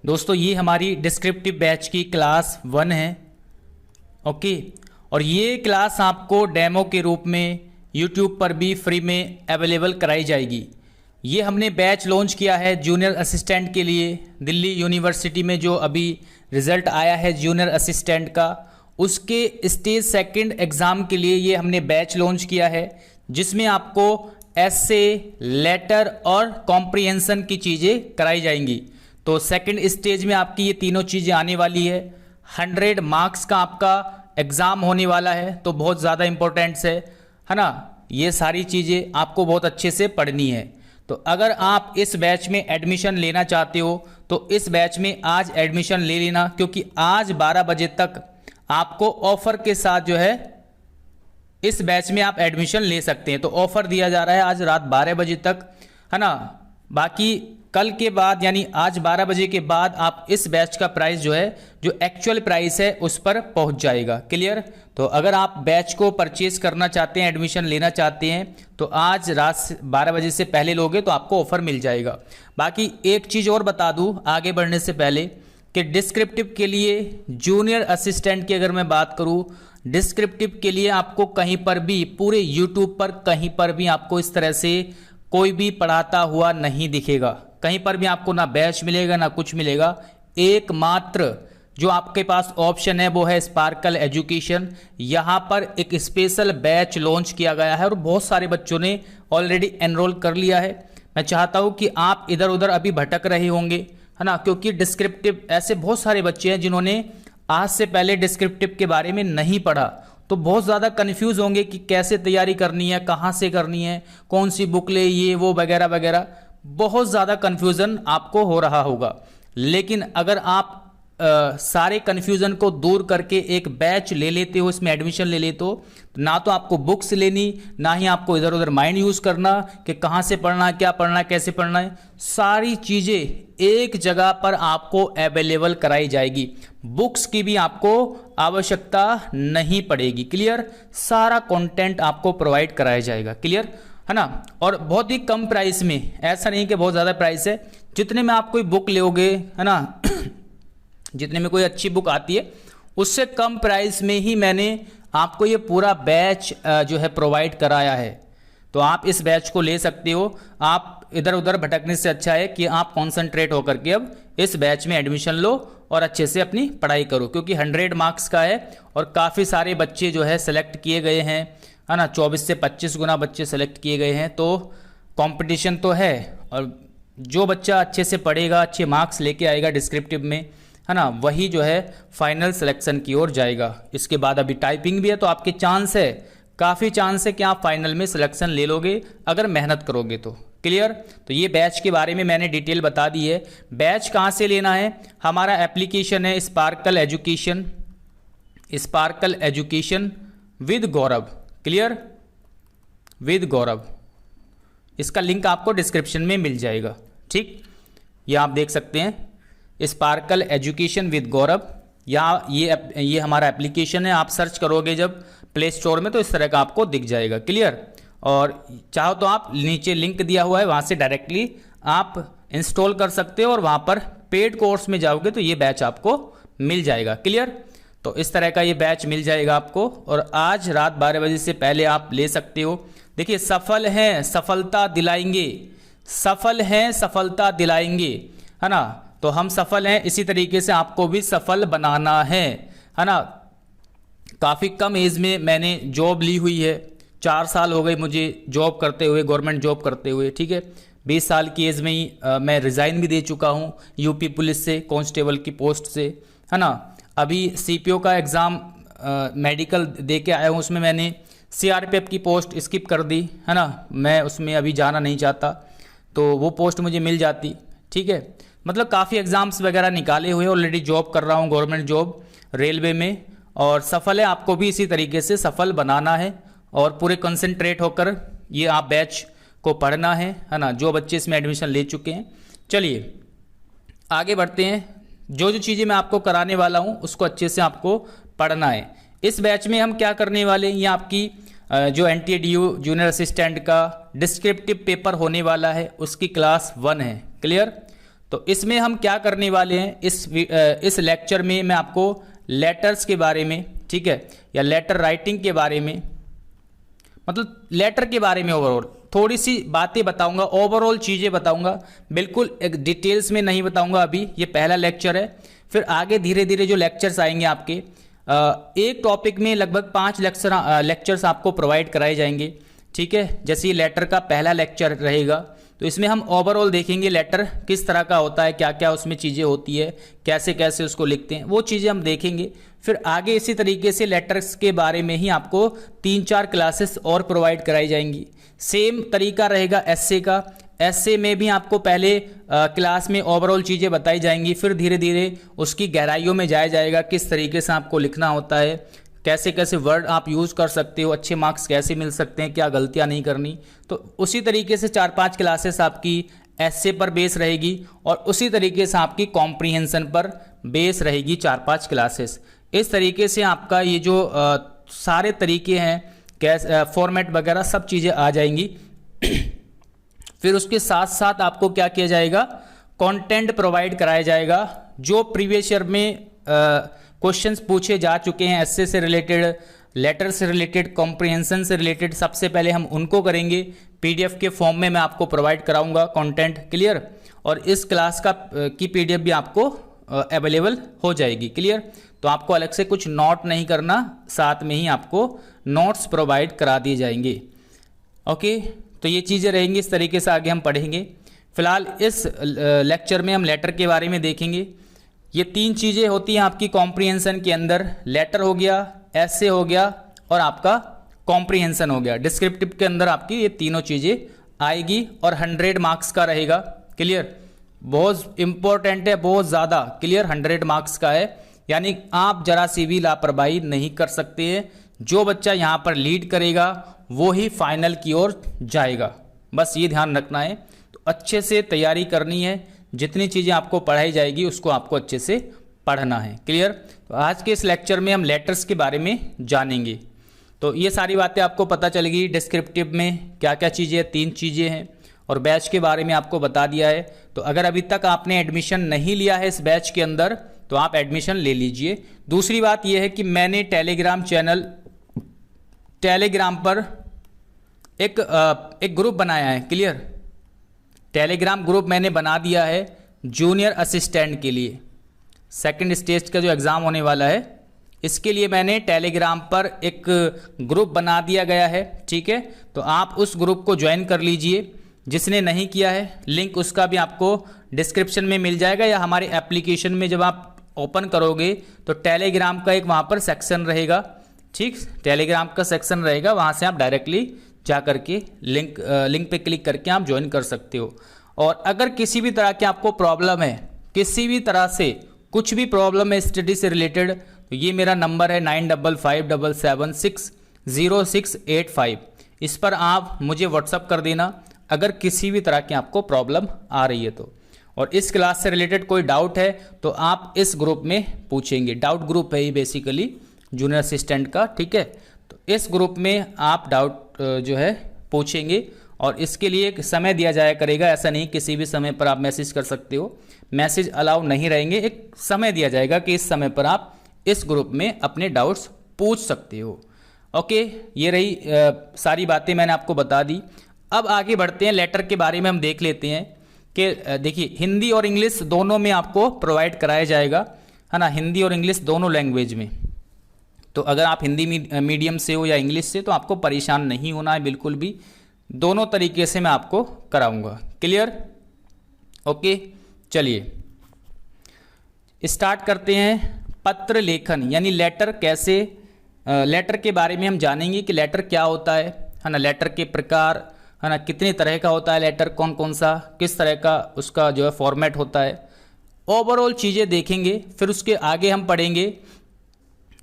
दोस्तों ये हमारी डिस्क्रिप्टिव बैच की क्लास 1 है। ओके, और ये क्लास आपको डेमो के रूप में यूट्यूब पर भी फ्री में अवेलेबल कराई जाएगी। ये हमने बैच लॉन्च किया है जूनियर असिस्टेंट के लिए। दिल्ली यूनिवर्सिटी में जो अभी रिज़ल्ट आया है जूनियर असिस्टेंट का, उसके स्टेज सेकंड एग्ज़ाम के लिए ये हमने बैच लॉन्च किया है, जिसमें आपको एसे, लेटर और कॉम्प्रिहेंशन की चीज़ें कराई जाएंगी। तो सेकंड स्टेज में आपकी ये तीनों चीज़ें आने वाली है। 100 मार्क्स का आपका एग्ज़ाम होने वाला है, तो बहुत ज़्यादा इम्पोर्टेंट्स है ना। ये सारी चीज़ें आपको बहुत अच्छे से पढ़नी है। तो अगर आप इस बैच में एडमिशन लेना चाहते हो तो इस बैच में आज एडमिशन ले लेना, क्योंकि आज 12 बजे तक आपको ऑफर के साथ जो है इस बैच में आप एडमिशन ले सकते हैं। तो ऑफर दिया जा रहा है आज रात 12 बजे तक, है ना। बाकी कल के बाद यानी आज 12 बजे के बाद आप इस बैच का प्राइस जो है, जो एक्चुअल प्राइस है, उस पर पहुंच जाएगा। क्लियर। तो अगर आप बैच को परचेज करना चाहते हैं, एडमिशन लेना चाहते हैं, तो आज रात 12 बजे से पहले लोगे तो आपको ऑफर मिल जाएगा। बाकी एक चीज़ और बता दूं आगे बढ़ने से पहले कि डिस्क्रिप्टिव के लिए, जूनियर असिस्टेंट की अगर मैं बात करूं, डिस्क्रिप्टिव के लिए आपको कहीं पर भी, पूरे यूट्यूब पर कहीं पर भी आपको इस तरह से कोई भी पढ़ाता हुआ नहीं दिखेगा। कहीं पर भी आपको ना बैच मिलेगा ना कुछ मिलेगा। एकमात्र जो आपके पास ऑप्शन है वो है स्पार्कल एजुकेशन। यहाँ पर एक स्पेशल बैच लॉन्च किया गया है और बहुत सारे बच्चों ने ऑलरेडी एनरोल कर लिया है। मैं चाहता हूँ कि आप इधर उधर अभी भटक रहे होंगे, है ना, क्योंकि डिस्क्रिप्टिव ऐसे बहुत सारे बच्चे हैं जिन्होंने आज से पहले डिस्क्रिप्टिव के बारे में नहीं पढ़ा, तो बहुत ज़्यादा कंफ्यूज होंगे कि कैसे तैयारी करनी है, कहाँ से करनी है, कौन सी बुक ले, ये वो वगैरह वगैरह। बहुत ज़्यादा कन्फ्यूज़न आपको हो रहा होगा। लेकिन अगर आप सारे कन्फ्यूज़न को दूर करके एक बैच ले लेते हो, इसमें एडमिशन ले लेते हो, तो ना तो आपको बुक्स लेनी, ना ही आपको इधर उधर माइंड यूज़ करना कि कहाँ से पढ़ना है, क्या पढ़ना है, कैसे पढ़ना है। सारी चीज़ें एक जगह पर आपको अवेलेबल कराई जाएगी। बुक्स की भी आपको आवश्यकता नहीं पड़ेगी। क्लियर। सारा कंटेंट आपको प्रोवाइड कराया जाएगा। क्लियर, है ना। और बहुत ही कम प्राइस में, ऐसा नहीं कि बहुत ज़्यादा प्राइस है। जितने में आप कोई बुक लोगे, है ना, जितने में कोई अच्छी बुक आती है, उससे कम प्राइस में ही मैंने आपको ये पूरा बैच जो है प्रोवाइड कराया है। तो आप इस बैच को ले सकते हो। आप इधर उधर भटकने से अच्छा है कि आप कॉन्सेंट्रेट होकर के अब इस बैच में एडमिशन लो और अच्छे से अपनी पढ़ाई करो, क्योंकि 100 मार्क्स का है और काफ़ी सारे बच्चे जो है सेलेक्ट किए गए हैं, है ना। 24 से 25 गुना बच्चे सेलेक्ट किए गए हैं। तो कंपटीशन तो है, और जो बच्चा अच्छे से पढ़ेगा, अच्छे मार्क्स लेके आएगा डिस्क्रिप्टिव में, है ना, वही जो है फाइनल सिलेक्शन की ओर जाएगा। इसके बाद अभी टाइपिंग भी है, तो आपके चांस है, काफ़ी चांस है कि आप फाइनल में सिलेक्शन ले लोगे अगर मेहनत करोगे तो। क्लियर। तो ये बैच के बारे में मैंने डिटेल बता दी है। बैच कहाँ से लेना है, हमारा एप्लीकेशन है Sparkle education, Sparkle education with Gaurav. Clear, with Gaurav. इसका लिंक आपको डिस्क्रिप्शन में मिल जाएगा। ठीक, ये आप देख सकते हैं स्पार्कल एजुकेशन विद गौरव। यहाँ ये हमारा एप्लीकेशन है। आप सर्च करोगे जब प्ले स्टोर में तो इस तरह का आपको दिख जाएगा। क्लियर। और चाहो तो आप नीचे लिंक दिया हुआ है, वहाँ से डायरेक्टली आप इंस्टॉल कर सकते हो और वहाँ पर पेड कोर्स में जाओगे तो ये बैच आपको मिल जाएगा। क्लियर। तो इस तरह का ये बैच मिल जाएगा आपको, और आज रात 12 बजे से पहले आप ले सकते हो। देखिए, सफल हैं सफलता दिलाएंगे, सफल हैं सफलता दिलाएंगे, है ना। तो हम सफल हैं, इसी तरीके से आपको भी सफल बनाना है ना। काफ़ी कम एज में मैंने जॉब ली हुई है, 4 साल हो गए मुझे जॉब करते हुए, गवर्नमेंट जॉब करते हुए। ठीक है, 20 साल की एज में ही मैं रिज़ाइन भी दे चुका हूँ यूपी पुलिस से, कांस्टेबल की पोस्ट से, है ना। अभी सीपीओ का एग्ज़ाम मेडिकल दे के आया हूँ, उसमें मैंने सीआरपीएफ की पोस्ट स्किप कर दी, है ना। मैं उसमें अभी जाना नहीं चाहता, तो वो पोस्ट मुझे मिल जाती। ठीक है, मतलब काफ़ी एग्ज़ाम्स वगैरह निकाले हुए, ऑलरेडी जॉब कर रहा हूँ, गवर्नमेंट जॉब रेलवे में, और सफल है। आपको भी इसी तरीके से सफल बनाना है और पूरे कंसंट्रेट होकर ये आप बैच को पढ़ना है ना, जो बच्चे इसमें एडमिशन ले चुके हैं। चलिए आगे बढ़ते हैं। जो जो चीज़ें मैं आपको कराने वाला हूँ उसको अच्छे से आपको पढ़ना है। इस बैच में हम क्या करने वाले हैं, ये आपकी जो NTA-DU जूनियर असिस्टेंट का डिस्क्रिप्टिव पेपर होने वाला है, उसकी क्लास 1 है। क्लियर। तो इसमें हम क्या करने वाले हैं, इस लेक्चर में मैं आपको लेटर्स के बारे में, ठीक है, या लेटर राइटिंग के बारे में, मतलब लेटर के बारे में ओवरऑल थोड़ी सी बातें बताऊंगा, ओवरऑल चीज़ें बताऊंगा, बिल्कुल एक डिटेल्स में नहीं बताऊंगा। अभी ये पहला लेक्चर है, फिर आगे धीरे धीरे जो लेक्चर्स आएंगे आपके एक टॉपिक में लगभग 5 लेक्चर्स आपको प्रोवाइड कराए जाएंगे, ठीक है। जैसे ये लेटर का पहला लेक्चर रहेगा, तो इसमें हम ओवरऑल देखेंगे लेटर किस तरह का होता है, क्या क्या उसमें चीज़ें होती है, कैसे कैसे उसको लिखते हैं, वो चीज़ें हम देखेंगे। फिर आगे इसी तरीके से लेटर्स के बारे में ही आपको 3-4 क्लासेस और प्रोवाइड कराई जाएंगी। सेम तरीका रहेगा एसए का। एसए में भी आपको पहले क्लास में ओवरऑल चीज़ें बताई जाएंगी, फिर धीरे धीरे उसकी गहराइयों में जाया जाएगा, किस तरीके से आपको लिखना होता है, कैसे कैसे वर्ड आप यूज़ कर सकते हो, अच्छे मार्क्स कैसे मिल सकते हैं, क्या गलतियां नहीं करनी। तो उसी तरीके से 4-5 क्लासेस आपकी एसए पर बेस रहेगी और उसी तरीके से आपकी कॉम्प्रीहेंशन पर बेस रहेगी 4-5 क्लासेस। इस तरीके से आपका ये जो सारे तरीके हैं, कैसे फॉर्मेट वगैरह सब चीज़ें आ जाएंगी। फिर उसके साथ साथ आपको क्या किया जाएगा, कंटेंट प्रोवाइड कराया जाएगा। जो प्रीवियस ईयर में क्वेश्चंस पूछे जा चुके हैं एसए से रिलेटेड, लेटर से रिलेटेड, कॉम्प्रिहेंशन से रिलेटेड, सबसे पहले हम उनको करेंगे। पीडीएफ के फॉर्म में मैं आपको प्रोवाइड कराऊंगा कंटेंट, क्लियर। और इस क्लास की पीडीएफ भी आपको अवेलेबल हो जाएगी, क्लियर। तो आपको अलग से कुछ नोट नहीं करना, साथ में ही आपको नोट्स प्रोवाइड करा दिए जाएंगे। ओके, तो ये चीज़ें रहेंगी, इस तरीके से आगे हम पढ़ेंगे। फिलहाल इस लेक्चर में हम लेटर के बारे में देखेंगे। ये 3 चीज़ें होती हैं आपकी कॉम्प्रीहेंशन के अंदर, लेटर हो गया, एसए हो गया और आपका कॉम्प्रीहेंशन हो गया। डिस्क्रिप्टिव के अंदर आपकी ये तीनों चीज़ें आएगी और 100 मार्क्स का रहेगा, क्लियर। बहुत इंपॉर्टेंट है, बहुत ज़्यादा, क्लियर। 100 मार्क्स का है, यानी आप जरा सी भी लापरवाही नहीं कर सकते हैं। जो बच्चा यहाँ पर लीड करेगा वो ही फाइनल की ओर जाएगा, बस ये ध्यान रखना है। तो अच्छे से तैयारी करनी है, जितनी चीज़ें आपको पढ़ाई जाएगी उसको आपको अच्छे से पढ़ना है, क्लियर। तो आज के इस लेक्चर में हम लेटर्स के बारे में जानेंगे। तो ये सारी बातें आपको पता चलेगी। डिस्क्रिप्टिव में क्या क्या चीज़ें, 3 चीज़ें हैं, और बैच के बारे में आपको बता दिया है। तो अगर अभी तक आपने एडमिशन नहीं लिया है इस बैच के अंदर, तो आप एडमिशन ले लीजिए। दूसरी बात यह है कि मैंने टेलीग्राम पर एक ग्रुप बनाया है, क्लियर। टेलीग्राम ग्रुप मैंने बना दिया है जूनियर असिस्टेंट के लिए। सेकंड स्टेज का जो एग्ज़ाम होने वाला है, इसके लिए मैंने टेलीग्राम पर एक ग्रुप बना दिया गया है, ठीक है। तो आप उस ग्रुप को ज्वाइन कर लीजिए। जिसने नहीं किया है, लिंक उसका भी आपको डिस्क्रिप्शन में मिल जाएगा, या हमारे एप्लीकेशन में जब आप ओपन करोगे तो टेलीग्राम का एक वहाँ पर सेक्शन रहेगा, ठीक। टेलीग्राम का सेक्शन रहेगा, वहाँ से आप डायरेक्टली जा करके लिंक पे क्लिक करके आप ज्वाइन कर सकते हो। और अगर किसी भी तरह की आपको प्रॉब्लम है, किसी भी तरह से कुछ भी प्रॉब्लम है स्टडी से रिलेटेड, तो ये मेरा नंबर है 9557760685। इस पर आप मुझे व्हाट्सअप कर देना अगर किसी भी तरह की आपको प्रॉब्लम आ रही है तो। और इस क्लास से रिलेटेड कोई डाउट है तो आप इस ग्रुप में पूछेंगे। डाउट ग्रुप है ये बेसिकली जूनियर असिस्टेंट का, ठीक है। तो इस ग्रुप में आप डाउट जो है पूछेंगे, और इसके लिए एक समय दिया जाया करेगा। ऐसा नहीं किसी भी समय पर आप मैसेज कर सकते हो, मैसेज अलाउ नहीं रहेंगे। एक समय दिया जाएगा कि इस समय पर आप इस ग्रुप में अपने डाउट्स पूछ सकते हो। ओके, ये रही सारी बातें मैंने आपको बता दी। अब आगे बढ़ते हैं, लेटर के बारे में हम देख लेते हैं कि देखिए हिंदी और इंग्लिश दोनों में आपको प्रोवाइड कराया जाएगा, है ना, हिंदी और इंग्लिश दोनों लैंग्वेज में। तो अगर आप हिंदी मीडियम से हो या इंग्लिश से, तो आपको परेशान नहीं होना है बिल्कुल भी। दोनों तरीके से मैं आपको कराऊंगा, क्लियर। ओके, चलिए स्टार्ट करते हैं। पत्र लेखन यानी लेटर कैसे, लेटर के बारे में हम जानेंगे कि लेटर क्या होता है ना, लेटर के प्रकार, है ना, कितने तरह का होता है लेटर, कौन कौन सा, किस तरह का उसका जो है फॉर्मेट होता है, ओवरऑल चीज़ें देखेंगे। फिर उसके आगे हम पढ़ेंगे,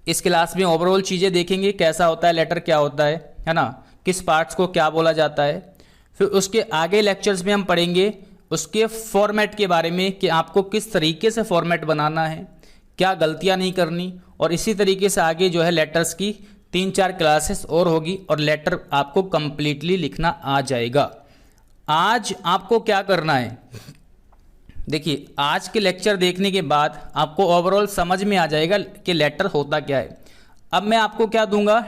इस क्लास में ओवरऑल चीज़ें देखेंगे, कैसा होता है लेटर, क्या होता है ना, किस पार्ट्स को क्या बोला जाता है। फिर उसके आगे लेक्चर्स में हम पढ़ेंगे उसके फॉर्मेट के बारे में कि आपको किस तरीके से फॉर्मेट बनाना है, क्या गलतियां नहीं करनी। और इसी तरीके से आगे जो है लेटर्स की 3-4 क्लासेस और होगी और लेटर आपको कंप्लीटली लिखना आ जाएगा। आज आपको क्या करना है, देखिए आज के लेक्चर देखने के बाद आपको ओवरऑल समझ में आ जाएगा कि लेटर होता क्या है। अब मैं आपको क्या दूंगा,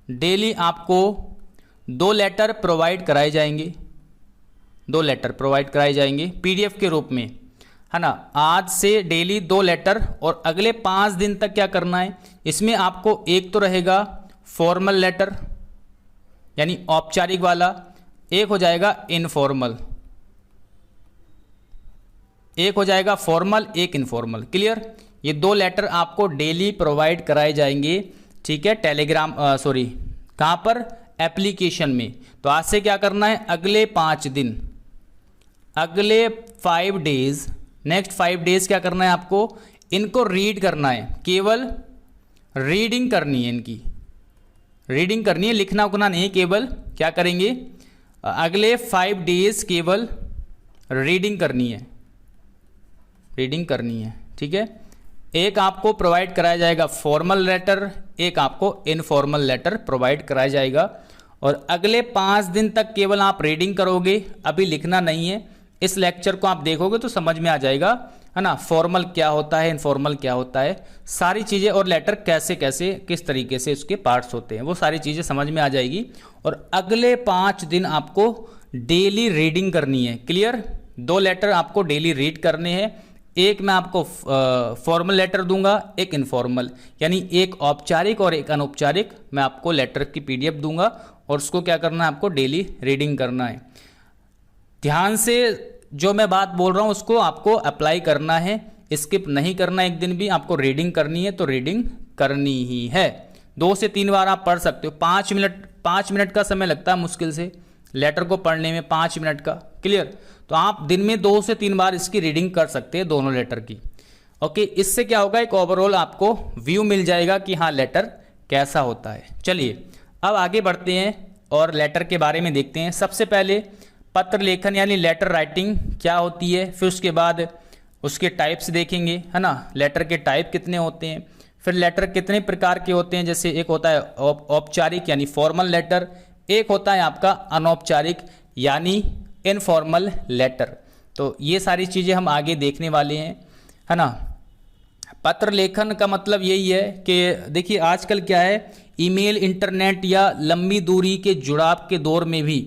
डेली आपको 2 लेटर प्रोवाइड कराए जाएंगे, 2 लेटर प्रोवाइड कराए जाएंगे पीडीएफ के रूप में, है ना। आज से डेली 2 लेटर और अगले 5 दिन तक क्या करना है, इसमें आपको एक तो रहेगा फॉर्मल लेटर यानी औपचारिक वाला, एक हो जाएगा इनफॉर्मल, एक हो जाएगा फॉर्मल, एक इनफॉर्मल। क्लियर, ये 2 लेटर आपको डेली प्रोवाइड कराए जाएंगे, ठीक है। टेलीग्राम सॉरी कहाँ पर, एप्लीकेशन में। तो आज से क्या करना है, अगले 5 दिन, अगले 5 डेज, नेक्स्ट 5 डेज क्या करना है आपको, इनको रीड करना है, केवल रीडिंग करनी है, इनकी रीडिंग करनी है, लिखना उखना नहीं, केवल क्या करेंगे, अगले 5 डेज केवल रीडिंग करनी है, रीडिंग करनी है, ठीक है। एक आपको प्रोवाइड कराया जाएगा फॉर्मल लेटर, एक आपको इनफॉर्मल लेटर प्रोवाइड कराया जाएगा और अगले 5 दिन तक केवल आप रीडिंग करोगे, अभी लिखना नहीं है। इस लेक्चर को आप देखोगे तो समझ में आ जाएगा, है ना, फॉर्मल क्या होता है, इनफॉर्मल क्या होता है, सारी चीज़ें, और लेटर कैसे कैसे किस तरीके से उसके पार्ट्स होते हैं, वो सारी चीज़ें समझ में आ जाएगी। और अगले 5 दिन आपको डेली रीडिंग करनी है। क्लियर, 2 लेटर आपको डेली रीड करने हैं, एक मैं आपको फॉर्मल लेटर दूंगा, एक इनफॉर्मल, यानी एक औपचारिक और एक अनौपचारिक मैं आपको लेटर की पीडीएफ दूंगा और उसको क्या करना है, आपको डेली रीडिंग करना है। ध्यान से जो मैं बात बोल रहा हूँ उसको आपको अप्लाई करना है, स्किप नहीं करना, एक दिन भी आपको रीडिंग करनी है तो रीडिंग करनी ही है। 2 से 3 बार आप पढ़ सकते हो, 5 मिनट का समय लगता है मुश्किल से लेटर को पढ़ने में, 5 मिनट का। क्लियर, तो आप दिन में 2 से 3 बार इसकी रीडिंग कर सकते हैं, दोनों लेटर की। ओके, इससे क्या होगा, एक ओवरऑल आपको व्यू मिल जाएगा कि हाँ लेटर कैसा होता है। चलिए अब आगे बढ़ते हैं और लेटर के बारे में देखते हैं। सबसे पहले पत्र लेखन यानी लेटर राइटिंग क्या होती है, फिर उसके बाद उसके टाइप्स देखेंगे, है ना, लेटर के टाइप कितने होते हैं, फिर लेटर कितने प्रकार के होते हैं, जैसे एक होता है औपचारिक यानी फॉर्मल लेटर, एक होता है आपका अनौपचारिक यानी इनफॉर्मल लेटर। तो ये सारी चीज़ें हम आगे देखने वाले हैं, है ना। पत्र लेखन का मतलब यही है कि देखिए आजकल क्या है, ईमेल, इंटरनेट या लंबी दूरी के जुड़ाव के दौर में भी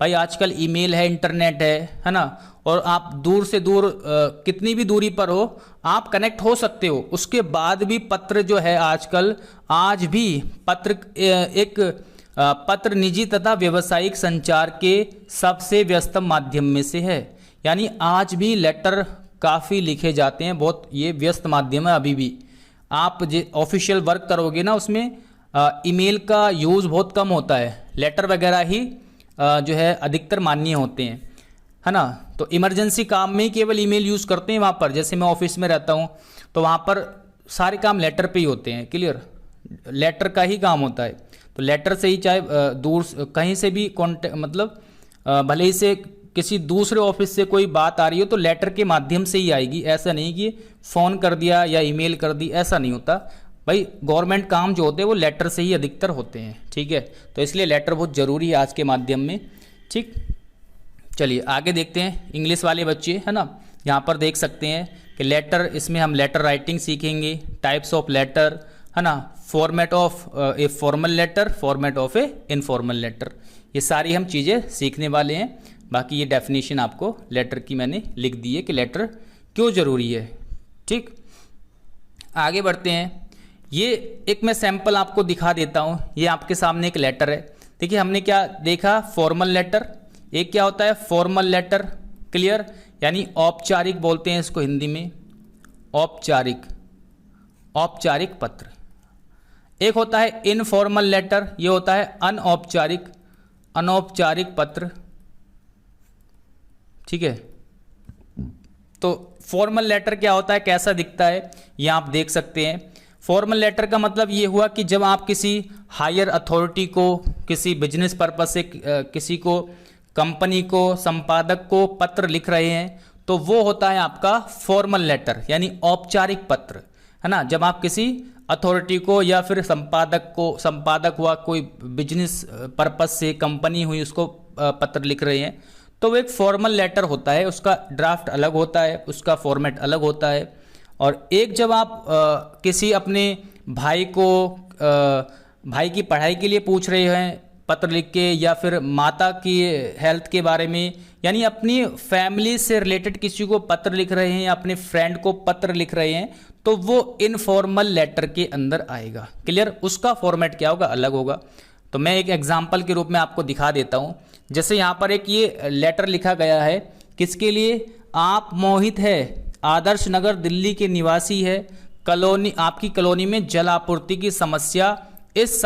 भाई आजकल ईमेल है, इंटरनेट है ना, और आप दूर से दूर कितनी भी दूरी पर हो आप कनेक्ट हो सकते हो, उसके बाद भी पत्र जो है आजकल, आज भी पत्र एक पत्र निजी तथा व्यावसायिक संचार के सबसे व्यस्तम माध्यम में से है। यानी आज भी लेटर काफ़ी लिखे जाते हैं, बहुत ये व्यस्त माध्यम है। अभी भी आप ऑफिशियल वर्क करोगे ना, उसमें ईमेल का यूज़ बहुत कम होता है, लेटर वगैरह ही जो है अधिकतर मान्य होते हैं, है ना। तो इमरजेंसी काम में ही केवल ईमेल यूज़ करते हैं वहाँ पर। जैसे मैं ऑफिस में रहता हूँ तो वहाँ पर सारे काम लेटर पे ही होते हैं। क्लियर, लेटर का ही काम होता है, तो लेटर से ही चाहे दूर कहीं से भी कॉन्टेक्ट, मतलब भले ही से किसी दूसरे ऑफिस से कोई बात आ रही हो तो लेटर के माध्यम से ही आएगी। ऐसा नहीं कि फ़ोन कर दिया या ईमेल कर दी, ऐसा नहीं होता भाई। गवर्नमेंट काम जो होते हैं वो लेटर से ही अधिकतर होते हैं, ठीक है। तो इसलिए लेटर बहुत ज़रूरी है आज के माध्यम में, ठीक। चलिए आगे देखते हैं। इंग्लिश वाले बच्चे, है ना, यहाँ पर देख सकते हैं कि लेटर, इसमें हम लेटर राइटिंग सीखेंगे, टाइप्स ऑफ लेटर, है ना, format of a formal letter, format of a informal letter, ये सारी हम चीज़ें सीखने वाले हैं। बाकी ये डेफिनेशन आपको लेटर की मैंने लिख दी है कि लेटर क्यों ज़रूरी है, ठीक। आगे बढ़ते हैं। ये एक मैं सैंपल आपको दिखा देता हूँ। ये आपके सामने एक लेटर है। देखिए हमने क्या देखा, फॉर्मल लेटर। एक क्या होता है, फॉर्मल लेटर। क्लियर, यानी औपचारिक बोलते हैं इसको हिंदी में, औपचारिक, औपचारिक पत्र। एक होता है इनफॉर्मल लेटर, ये होता है अनौपचारिक, अनौपचारिक पत्र, ठीक है। तो फॉर्मल लेटर क्या होता है, कैसा दिखता है, ये आप देख सकते हैं। फॉर्मल लेटर का मतलब ये हुआ कि जब आप किसी हायर अथॉरिटी को, किसी बिजनेस पर्पस से किसी को, कंपनी को, संपादक को पत्र लिख रहे हैं तो वो होता है आपका फॉर्मल लेटर यानी औपचारिक पत्र, है ना। जब आप किसी अथॉरिटी को या फिर संपादक को, संपादक हुआ कोई बिजनेस पर्पस से, कंपनी हुई, उसको पत्र लिख रहे हैं तो वो एक फॉर्मल लेटर होता है, उसका ड्राफ्ट अलग होता है, उसका फॉर्मेट अलग होता है। और एक जब आप किसी अपने भाई को भाई की पढ़ाई के लिए पूछ रहे हैं पत्र लिख के, या फिर माता की हेल्थ के बारे में, यानी अपनी फैमिली से रिलेटेड किसी को पत्र लिख रहे हैं या अपने फ्रेंड को पत्र लिख रहे हैं, तो वो इनफॉर्मल लेटर के अंदर आएगा। क्लियर? उसका फॉर्मेट क्या होगा? अलग होगा। तो मैं एक एग्जाम्पल के रूप में आपको दिखा देता हूँ। जैसे यहाँ पर एक ये लेटर लिखा गया है, किसके लिए? आप मोहित है, आदर्श नगर दिल्ली के निवासी है, कॉलोनी, आपकी कॉलोनी में जल आपूर्ति की समस्या, इस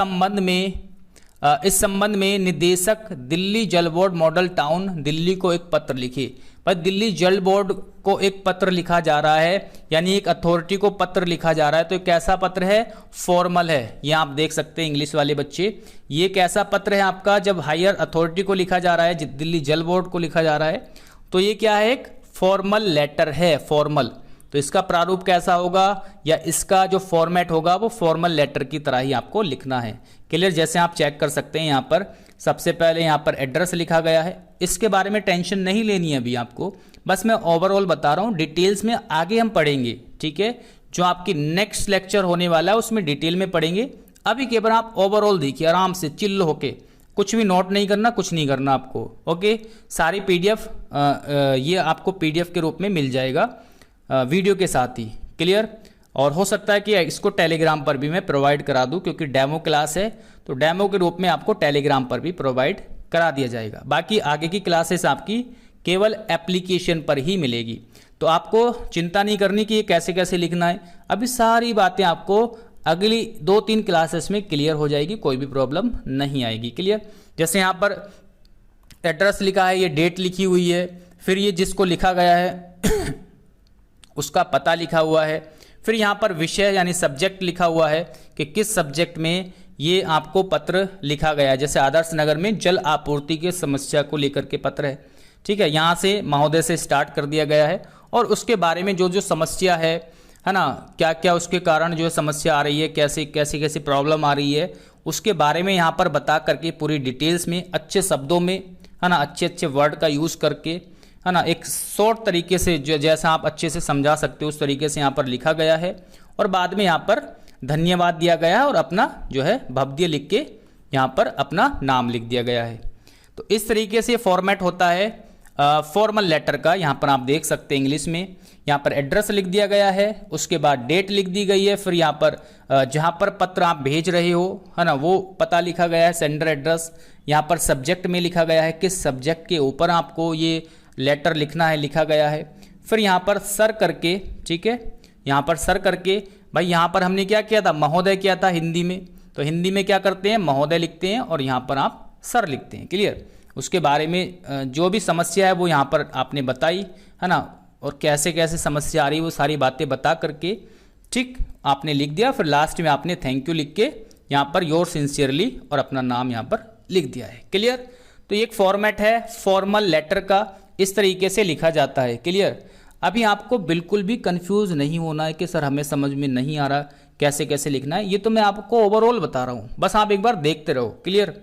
संबंध में निदेशक दिल्ली जल बोर्ड मॉडल टाउन दिल्ली को एक पत्र लिखे। पर दिल्ली जल बोर्ड को एक पत्र लिखा जा रहा है, यानी एक अथॉरिटी को पत्र लिखा जा रहा है, तो कैसा पत्र है? फॉर्मल है। ये आप देख सकते हैं इंग्लिश वाले बच्चे, ये कैसा पत्र है आपका? जब हायर अथॉरिटी को लिखा जा रहा है, दिल्ली जल बोर्ड को लिखा जा रहा है, तो ये क्या है? एक फॉर्मल लेटर है, फॉर्मल। तो इसका प्रारूप कैसा होगा, या इसका जो फॉर्मेट होगा वो फॉर्मल लेटर की तरह ही आपको लिखना है। क्लियर? जैसे आप चेक कर सकते हैं, यहाँ पर सबसे पहले यहाँ पर एड्रेस लिखा गया है। इसके बारे में टेंशन नहीं लेनी है अभी आपको, बस मैं ओवरऑल बता रहा हूँ, डिटेल्स में आगे हम पढ़ेंगे। ठीक है? जो आपकी नेक्स्ट लेक्चर होने वाला है उसमें डिटेल में पढ़ेंगे। अभी केवल आप ओवरऑल देखिए आराम से, चिल्ल होके, कुछ भी नोट नहीं करना, कुछ नहीं करना आपको। ओके? सारी PDF ये आपको PDF के रूप में मिल जाएगा वीडियो के साथ ही। क्लियर? और हो सकता है कि इसको टेलीग्राम पर भी मैं प्रोवाइड करा दूं, क्योंकि डेमो क्लास है, तो डेमो के रूप में आपको टेलीग्राम पर भी प्रोवाइड करा दिया जाएगा। बाकी आगे की क्लासेस आपकी केवल एप्लीकेशन पर ही मिलेगी, तो आपको चिंता नहीं करनी कि ये कैसे कैसे लिखना है। अभी सारी बातें आपको अगली 2-3 क्लासेस में क्लियर हो जाएगी, कोई भी प्रॉब्लम नहीं आएगी। क्लियर? जैसे यहाँ पर एड्रेस लिखा है, ये डेट लिखी हुई है, फिर ये जिसको लिखा गया है उसका पता लिखा हुआ है, फिर यहाँ पर विषय यानी सब्जेक्ट लिखा हुआ है कि किस सब्जेक्ट में ये आपको पत्र लिखा गया है। जैसे आदर्श नगर में जल आपूर्ति की समस्या को लेकर के पत्र है। ठीक है? यहाँ से महोदय से स्टार्ट कर दिया गया है, और उसके बारे में जो जो समस्या है ना, क्या क्या उसके कारण जो है समस्या आ रही है, कैसे कैसी कैसी प्रॉब्लम आ रही है, उसके बारे में यहाँ पर बता करके पूरी डिटेल्स में अच्छे शब्दों में, है ना, अच्छे अच्छे वर्ड का यूज़ करके, है ना, एक शॉर्ट तरीके से जो जैसा आप अच्छे से समझा सकते हो उस तरीके से यहाँ पर लिखा गया है। और बाद में यहाँ पर धन्यवाद दिया गया है, और अपना जो है भव्य लिख के यहाँ पर अपना नाम लिख दिया गया है। तो इस तरीके से फॉर्मेट होता है फॉर्मल लेटर का। यहाँ पर आप देख सकते हैं इंग्लिश में, यहाँ पर एड्रेस लिख दिया गया है, उसके बाद डेट लिख दी गई है, फिर यहाँ पर जहाँ पर पत्र आप भेज रहे हो, है ना, वो पता लिखा गया है, सेंडर एड्रेस। यहाँ पर सब्जेक्ट में लिखा गया है किस सब्जेक्ट के ऊपर आपको ये लेटर लिखना है, लिखा गया है। फिर यहाँ पर सर करके, ठीक है, यहाँ पर सर करके, भाई यहाँ पर हमने क्या किया था? महोदय किया था हिंदी में, तो हिंदी में क्या करते हैं? महोदय लिखते हैं, और यहाँ पर आप सर लिखते हैं। क्लियर? उसके बारे में जो भी समस्या है वो यहाँ पर आपने बताई, है ना, और कैसे कैसे समस्या आ रही है वो सारी बातें बता करके, ठीक, आपने लिख दिया। फिर लास्ट में आपने थैंक यू लिख के यहाँ पर योर सिंसियरली और अपना नाम यहाँ पर लिख दिया है। क्लियर? तो ये एक फॉर्मेट है फॉर्मल लेटर का, इस तरीके से लिखा जाता है। क्लियर? अभी आपको बिल्कुल भी कंफ्यूज नहीं होना है कि सर हमें समझ में नहीं आ रहा कैसे कैसे लिखना है, ये तो मैं आपको ओवरऑल बता रहा हूँ, बस आप एक बार देखते रहो। क्लियर?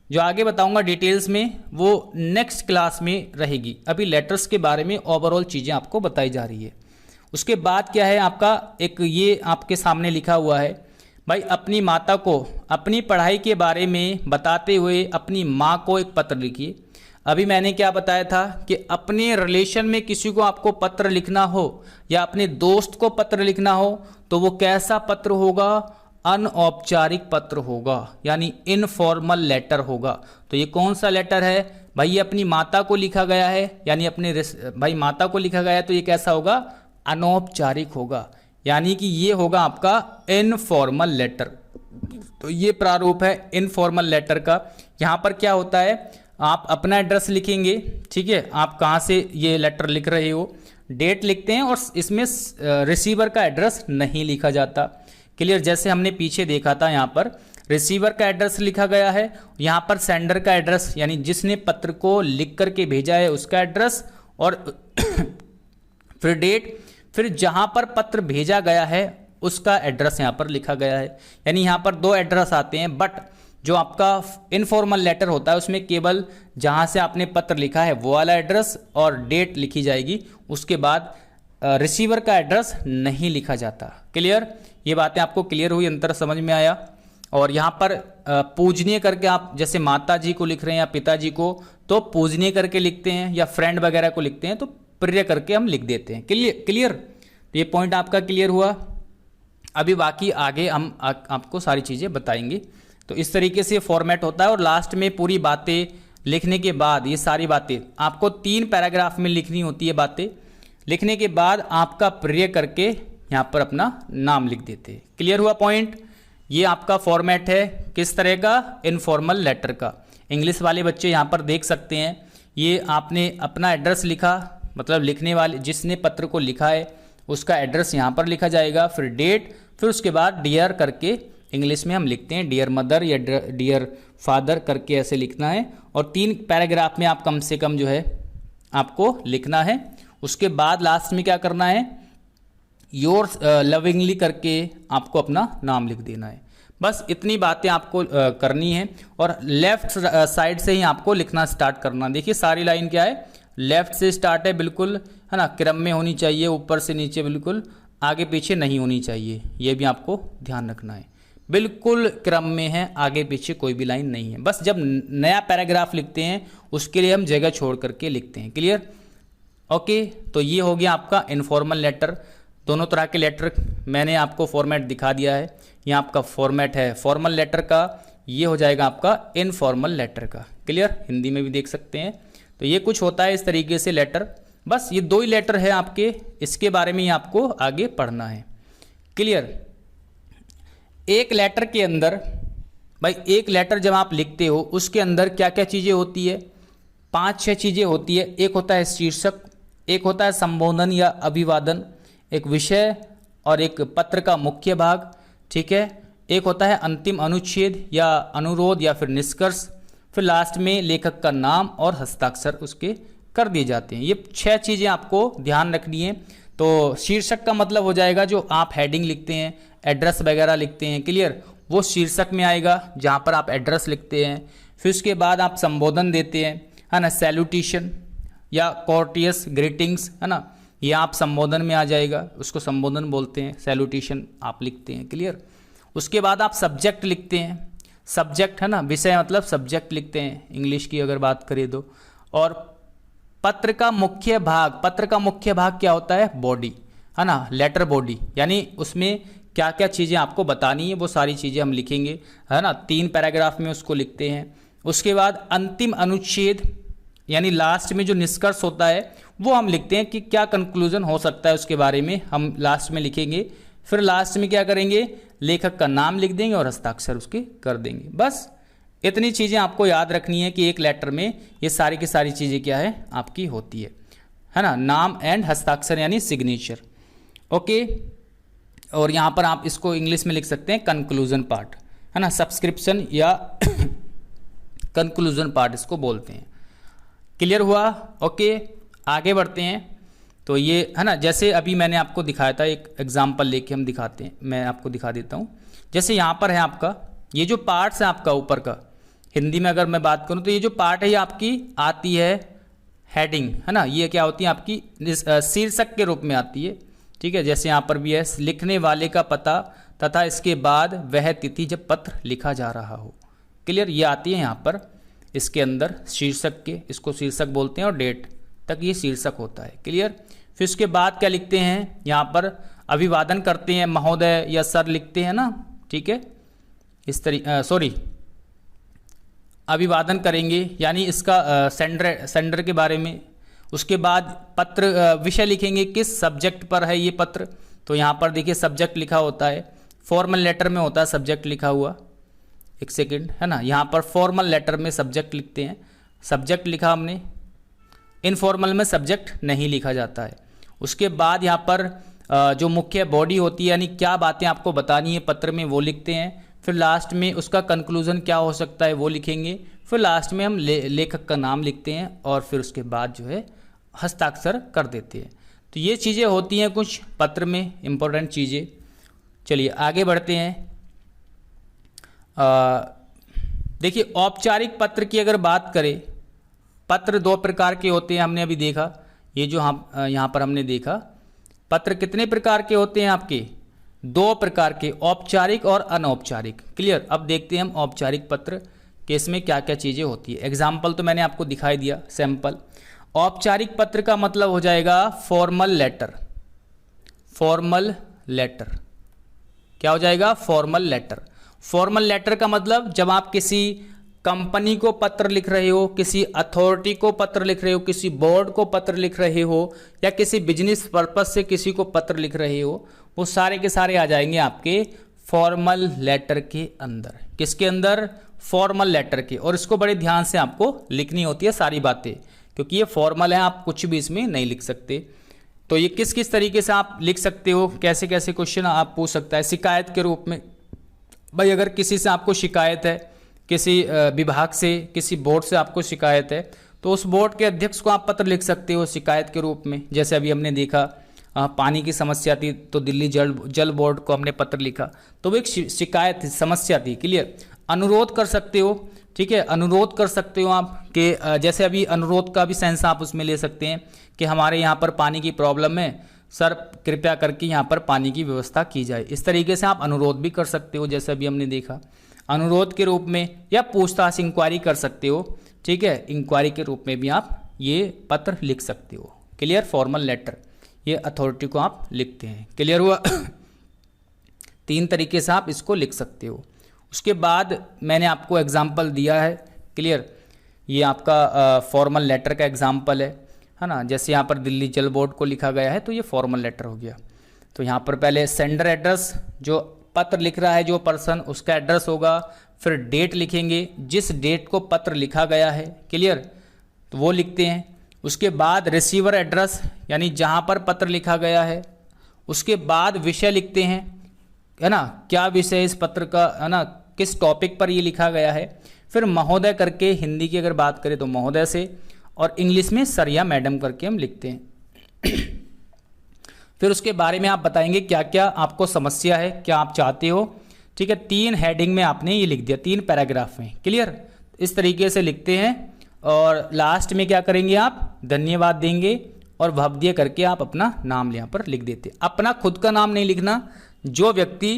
जो आगे बताऊंगा डिटेल्स में वो नेक्स्ट क्लास में रहेगी। अभी लेटर्स के बारे में ओवरऑल चीज़ें आपको बताई जा रही है। उसके बाद क्या है आपका, एक ये आपके सामने लिखा हुआ है, भाई अपनी माता को अपनी पढ़ाई के बारे में बताते हुए अपनी माँ को एक पत्र लिखिए। अभी मैंने क्या बताया था कि अपने रिलेशन में किसी को आपको पत्र लिखना हो या अपने दोस्त को पत्र लिखना हो तो वो कैसा पत्र होगा? अनौपचारिक पत्र होगा, यानी इनफॉर्मल लेटर होगा। तो ये कौन सा लेटर है भाई? ये अपनी माता को लिखा गया है, यानी अपने भाई माता को लिखा गया है, तो ये कैसा होगा? अनौपचारिक होगा, यानी कि ये होगा आपका इनफॉर्मल लेटर। तो ये प्रारूप है इनफॉर्मल लेटर का। यहाँ पर क्या होता है, आप अपना एड्रेस लिखेंगे, ठीक है, आप कहाँ से ये लेटर लिख रहे हो, डेट लिखते हैं, और इसमें रिसीवर का एड्रेस नहीं लिखा जाता। क्लियर? जैसे हमने पीछे देखा था, यहाँ पर रिसीवर का एड्रेस लिखा गया है, यहाँ पर सेंडर का एड्रेस यानी जिसने पत्र को लिख करके भेजा है उसका एड्रेस, और फिर डेट, फिर जहाँ पर पत्र भेजा गया है उसका एड्रेस यहाँ पर लिखा गया है। यानी यहाँ पर 2 एड्रेस आते हैं, बट जो आपका इनफॉर्मल लेटर होता है उसमें केवल जहाँ से आपने पत्र लिखा है वो वाला एड्रेस और डेट लिखी जाएगी, उसके बाद रिसीवर का एड्रेस नहीं लिखा जाता। क्लियर? ये बातें आपको क्लियर हुई, अंतर समझ में आया? और यहाँ पर पूजनीय करके आप जैसे माता जी को लिख रहे हैं या पिताजी को तो पूजनीय करके लिखते हैं, या फ्रेंड वगैरह को लिखते हैं तो प्रिय करके हम लिख देते हैं। क्लियर? तो ये पॉइंट आपका क्लियर हुआ। अभी बाकी आगे हम आपको सारी चीज़ें बताएंगे। तो इस तरीके से फॉर्मेट होता है और लास्ट में पूरी बातें लिखने के बाद, ये सारी बातें आपको 3 पैराग्राफ में लिखनी होती है। बातें लिखने के बाद आपका प्रिय करके यहाँ पर अपना नाम लिख देते हैं। क्लियर हुआ पॉइंट? ये आपका फॉर्मेट है किस तरह का? इनफॉर्मल लेटर का। इंग्लिश वाले बच्चे यहाँ पर देख सकते हैं, ये आपने अपना एड्रेस लिखा, मतलब लिखने वाले जिसने पत्र को लिखा है उसका एड्रेस यहाँ पर लिखा जाएगा, फिर डेट, फिर उसके बाद डियर करके इंग्लिश में हम लिखते हैं डियर मदर या डियर फादर करके ऐसे लिखना है। और 3 पैराग्राफ में आप कम से कम जो है आपको लिखना है। उसके बाद लास्ट में क्या करना है? योर्स लविंगली करके आपको अपना नाम लिख देना है। बस इतनी बातें आपको करनी है और लेफ्ट साइड से ही आपको लिखना स्टार्ट करना। देखिए सारी लाइन क्या है, लेफ्ट से स्टार्ट है, बिल्कुल है ना, क्रम में होनी चाहिए, ऊपर से नीचे बिल्कुल आगे पीछे नहीं होनी चाहिए, ये भी आपको ध्यान रखना है। बिल्कुल क्रम में है, आगे पीछे कोई भी लाइन नहीं है। बस जब नया पैराग्राफ लिखते हैं उसके लिए हम जगह छोड़ करके लिखते हैं। क्लियर? ओके, तो ये हो गया आपका इनफॉर्मल लेटर। दोनों तरह के लेटर मैंने आपको फॉर्मेट दिखा दिया है। ये आपका फॉर्मेट है फॉर्मल लेटर का, ये हो जाएगा आपका इनफॉर्मल लेटर का। क्लियर? हिंदी में भी देख सकते हैं। तो ये कुछ होता है इस तरीके से लेटर। बस ये 2 ही लेटर है आपके, इसके बारे में ही आपको आगे पढ़ना है। क्लियर? एक लेटर के अंदर भाई, एक लेटर जब आप लिखते हो उसके अंदर क्या क्या चीज़ें होती है? 5-6 चीज़ें होती है। एक होता है शीर्षक, एक होता है संबोधन या अभिवादन, एक विषय और एक पत्र का मुख्य भाग, ठीक है। एक होता है अंतिम अनुच्छेद या अनुरोध या फिर निष्कर्ष, फिर लास्ट में लेखक का नाम और हस्ताक्षर उसके कर दिए जाते हैं। ये 6 चीज़ें आपको ध्यान रखनी है। तो शीर्षक का मतलब हो जाएगा जो आप हेडिंग लिखते हैं, एड्रेस वगैरह लिखते हैं, क्लियर, वो शीर्षक में आएगा जहाँ पर आप एड्रेस लिखते हैं। फिर उसके बाद आप संबोधन देते हैं, है ना, सैल्यूटेशन या कोर्टियस ग्रीटिंग्स, है ना, ये आप संबोधन में आ जाएगा, उसको संबोधन बोलते हैं, सैल्यूटेशन आप लिखते हैं। क्लियर? उसके बाद आप सब्जेक्ट लिखते हैं, सब्जेक्ट है ना, विषय मतलब सब्जेक्ट लिखते हैं इंग्लिश की अगर बात करें तो। और पत्र का मुख्य भाग, पत्र का मुख्य भाग क्या होता है? बॉडी, है ना, लेटर बॉडी, यानी उसमें क्या क्या चीज़ें आपको बतानी है वो सारी चीज़ें हम लिखेंगे, है ना, 3 पैराग्राफ में उसको लिखते हैं। उसके बाद अंतिम अनुच्छेद यानी लास्ट में जो निष्कर्ष होता है वो हम लिखते हैं कि क्या कंक्लूजन हो सकता है उसके बारे में हम लास्ट में लिखेंगे। फिर लास्ट में क्या करेंगे? लेखक का नाम लिख देंगे और हस्ताक्षर उसके कर देंगे। बस इतनी चीज़ें आपको याद रखनी है कि एक लेटर में ये सारी की सारी चीज़ें क्या है आपकी होती है ना, नाम एंड हस्ताक्षर यानी सिग्नेचर। ओके, और यहाँ पर आप इसको इंग्लिश में लिख सकते हैं कंक्लूजन पार्ट, है ना, सब्सक्रिप्शन या कंक्लूजन पार्ट इसको बोलते हैं। क्लियर हुआ? ओके, आगे बढ़ते हैं। तो ये है ना, जैसे अभी मैंने आपको दिखाया था, एक एग्जांपल लेके हम दिखाते हैं, मैं आपको दिखा देता हूँ। जैसे यहाँ पर है आपका ये जो पार्ट्स है आपका ऊपर का, हिंदी में अगर मैं बात करूँ तो ये जो पार्ट है ये आपकी आती है हेडिंग, है ना, ये क्या होती है आपकी शीर्षक के रूप में आती है, ठीक है। जैसे यहाँ पर भी है लिखने वाले का पता तथा इसके बाद वह तिथि जब पत्र लिखा जा रहा हो। क्लियर? ये आती है यहाँ पर इसके अंदर शीर्षक के, इसको शीर्षक बोलते हैं, और डेट तक ये शीर्षक होता है। क्लियर? फिर उसके बाद क्या लिखते हैं? यहाँ पर अभिवादन करते हैं, महोदय या सर लिखते हैं ना, ठीक है, इस तरीके अभिवादन करेंगे यानी इसका सेंडर के बारे में। उसके बाद पत्र विषय लिखेंगे, किस सब्जेक्ट पर है ये पत्र, तो यहाँ पर देखिए सब्जेक्ट लिखा होता है, फॉर्मल लेटर में होता है सब्जेक्ट लिखा हुआ, एक सेकेंड, है ना, यहाँ पर फॉर्मल लेटर में सब्जेक्ट लिखते हैं, सब्जेक्ट लिखा हमने, इनफॉर्मल में सब्जेक्ट नहीं लिखा जाता है। उसके बाद यहाँ पर जो मुख्य बॉडी होती है यानी क्या बातें आपको बतानी है पत्र में वो लिखते हैं। फिर लास्ट में उसका कंक्लूजन क्या हो सकता है वो लिखेंगे। फिर लास्ट में हम लेखक का नाम लिखते हैं और फिर उसके बाद जो है हस्ताक्षर कर देते हैं। तो ये चीज़ें होती हैं कुछ पत्र में इम्पोर्टेंट चीज़ें। चलिए आगे बढ़ते हैं। देखिए औपचारिक पत्र की अगर बात करें, पत्र दो प्रकार के होते हैं, हमने अभी देखा, ये जो हम यहाँ पर हमने देखा, पत्र कितने प्रकार के होते हैं आपके, दो प्रकार के, औपचारिक और अनौपचारिक। क्लियर। अब देखते हैं हम औपचारिक पत्र के इसमें क्या क्या चीज़ें होती है। एग्जाम्पल तो मैंने आपको दिखाई दिया, सैंपल। औपचारिक पत्र का मतलब हो जाएगा फॉर्मल लेटर। फॉर्मल लेटर क्या हो जाएगा, फॉर्मल लेटर। फॉर्मल लेटर का मतलब जब आप किसी कंपनी को पत्र लिख रहे हो, किसी अथॉरिटी को पत्र लिख रहे हो, किसी बोर्ड को पत्र लिख रहे हो, या किसी बिजनेस पर्पज से किसी को पत्र लिख रहे हो, वो सारे के सारे आ जाएंगे आपके फॉर्मल लेटर के अंदर। किसके अंदर, फॉर्मल लेटर के। और इसको बड़े ध्यान से आपको लिखनी होती है सारी बातें, क्योंकि ये फॉर्मल है, आप कुछ भी इसमें नहीं लिख सकते। तो ये किस किस तरीके से आप लिख सकते हो, कैसे कैसे क्वेश्चन आप पूछ सकता है। शिकायत के रूप में, भाई अगर किसी से आपको शिकायत है, किसी विभाग से, किसी बोर्ड से आपको शिकायत है, तो उस बोर्ड के अध्यक्ष को आप पत्र लिख सकते हो शिकायत के रूप में। जैसे अभी हमने देखा पानी की समस्या थी, तो दिल्ली जल बोर्ड को हमने पत्र लिखा, तो वो एक शिकायत थी, समस्या थी। क्लियर। अनुरोध कर सकते हो, ठीक है, अनुरोध कर सकते हो आप कि जैसे अभी अनुरोध का भी सेंस आप उसमें ले सकते हैं कि हमारे यहाँ पर पानी की प्रॉब्लम है, सर कृपया करके यहाँ पर पानी की व्यवस्था की जाए। इस तरीके से आप अनुरोध भी कर सकते हो, जैसे अभी हमने देखा अनुरोध के रूप में, या पूछताछ इंक्वायरी कर सकते हो। ठीक है, इंक्वायरी के रूप में भी आप ये पत्र लिख सकते हो। क्लियर। फॉर्मल लेटर, ये अथॉरिटी को आप लिखते हैं। क्लियर हुआ। तीन तरीके से आप इसको लिख सकते हो। उसके बाद मैंने आपको एग्जाम्पल दिया है। क्लियर। ये आपका फॉर्मल लेटर का एग्जाम्पल है ना। जैसे यहाँ पर दिल्ली जल बोर्ड को लिखा गया है, तो ये फॉर्मल लेटर हो गया। तो यहाँ पर पहले सेंडर एड्रेस, जो पत्र लिख रहा है जो पर्सन, उसका एड्रेस होगा। फिर डेट लिखेंगे, जिस डेट को पत्र लिखा गया है। क्लियर। तो वो लिखते हैं। उसके बाद रिसीवर एड्रेस, यानी जहाँ पर पत्र लिखा गया है। उसके बाद विषय लिखते हैं, है ना, क्या विषय इस पत्र का, है ना, किस टॉपिक पर ये लिखा गया है। फिर महोदय करके, हिंदी की अगर बात करें तो महोदय से, और इंग्लिश में सर या मैडम करके हम लिखते हैं। फिर उसके बारे में आप बताएंगे क्या क्या आपको समस्या है, क्या आप चाहते हो। ठीक है, 3 हेडिंग में आपने ये लिख दिया, 3 पैराग्राफ में। क्लियर। इस तरीके से लिखते हैं। और लास्ट में क्या करेंगे आप, धन्यवाद देंगे और भवदीय करके आप अपना नाम यहाँ पर लिख देते। अपना खुद का नाम नहीं लिखना, जो व्यक्ति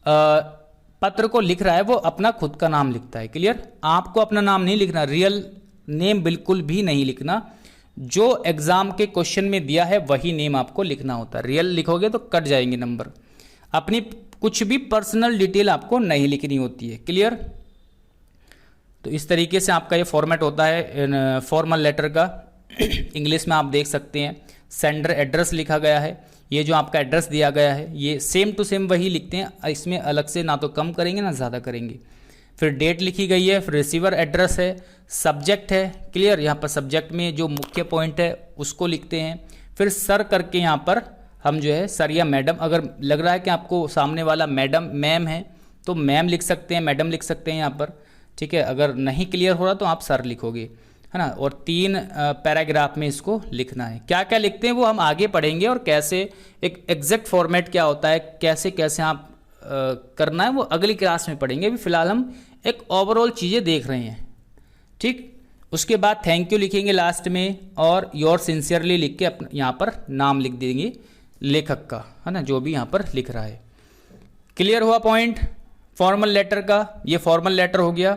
पत्र को लिख रहा है वो अपना खुद का नाम लिखता है। क्लियर। आपको अपना नाम नहीं लिखना, रियल नेम बिल्कुल भी नहीं लिखना। जो एग्जाम के क्वेश्चन में दिया है वही नेम आपको लिखना होता है। रियल लिखोगे तो कट जाएंगे नंबर। अपनी कुछ भी पर्सनल डिटेल आपको नहीं लिखनी होती है। क्लियर। तो इस तरीके से आपका ये फॉर्मेट होता है फॉर्मल लेटर का। इंग्लिश में आप देख सकते हैं सेंडर एड्रेस लिखा गया है। ये जो आपका एड्रेस दिया गया है ये सेम टू सेम वही लिखते हैं, इसमें अलग से ना तो कम करेंगे ना ज़्यादा करेंगे। फिर डेट लिखी गई है, फिर रिसीवर एड्रेस है, सब्जेक्ट है। क्लियर। यहाँ पर सब्जेक्ट में जो मुख्य पॉइंट है उसको लिखते हैं। फिर सर करके यहाँ पर हम जो है सर या मैडम, अगर लग रहा है कि आपको सामने वाला मैडम मैम है तो मैम लिख सकते हैं, मैडम लिख सकते हैं यहाँ पर। ठीक है, अगर नहीं क्लियर हो रहा तो आप सर लिखोगे, है ना। और 3 पैराग्राफ में इसको लिखना है। क्या क्या लिखते हैं वो हम आगे पढ़ेंगे, और कैसे एक एग्जैक्ट फॉर्मेट क्या होता है, कैसे कैसे आप करना है वो अगली क्लास में पढ़ेंगे। अभी फिलहाल हम एक ओवरऑल चीज़ें देख रहे हैं। ठीक। उसके बाद थैंक यू लिखेंगे लास्ट में, और योर सिंसियरली लिख के यहाँ पर नाम लिख देंगे लेखक का, है ना, जो भी यहाँ पर लिख रहा है। क्लियर हुआ पॉइंट फॉर्मल लेटर का। ये फॉर्मल लेटर हो गया।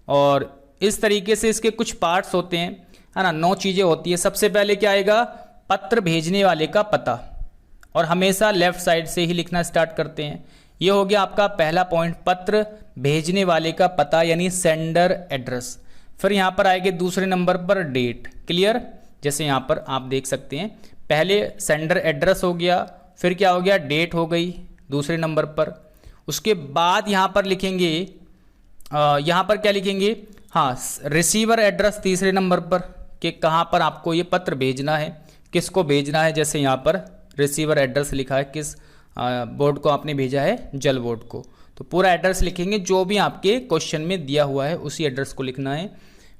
और इस तरीके से इसके कुछ पार्ट्स होते हैं, है ना, 9 चीज़ें होती है। सबसे पहले क्या आएगा, पत्र भेजने वाले का पता, और हमेशा लेफ्ट साइड से ही लिखना स्टार्ट करते हैं। ये हो गया आपका पहला पॉइंट, पत्र भेजने वाले का पता यानी सेंडर एड्रेस। फिर यहाँ पर आएंगे दूसरे नंबर पर डेट। क्लियर। जैसे यहाँ पर आप देख सकते हैं, पहले सेंडर एड्रेस हो गया, फिर क्या हो गया, डेट हो गई दूसरे नंबर पर। उसके बाद यहाँ पर लिखेंगे, यहाँ पर क्या लिखेंगे, हाँ, रिसीवर एड्रेस तीसरे नंबर पर, कि कहाँ पर आपको ये पत्र भेजना है, किसको भेजना है। जैसे यहाँ पर रिसीवर एड्रेस लिखा है, किस बोर्ड को आपने भेजा है, जल बोर्ड को, तो पूरा एड्रेस लिखेंगे। जो भी आपके क्वेश्चन में दिया हुआ है उसी एड्रेस को लिखना है।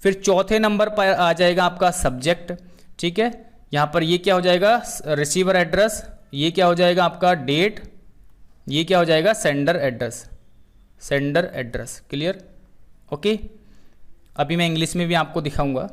फिर चौथे नंबर पर आ जाएगा आपका सब्जेक्ट। ठीक है, यहाँ पर ये क्या हो जाएगा, रिसीवर एड्रेस, ये क्या हो जाएगा आपका डेट, ये क्या हो जाएगा sender address, sender address. Clear. Okay, अभी मैं इंग्लिश में भी आपको दिखाऊंगा।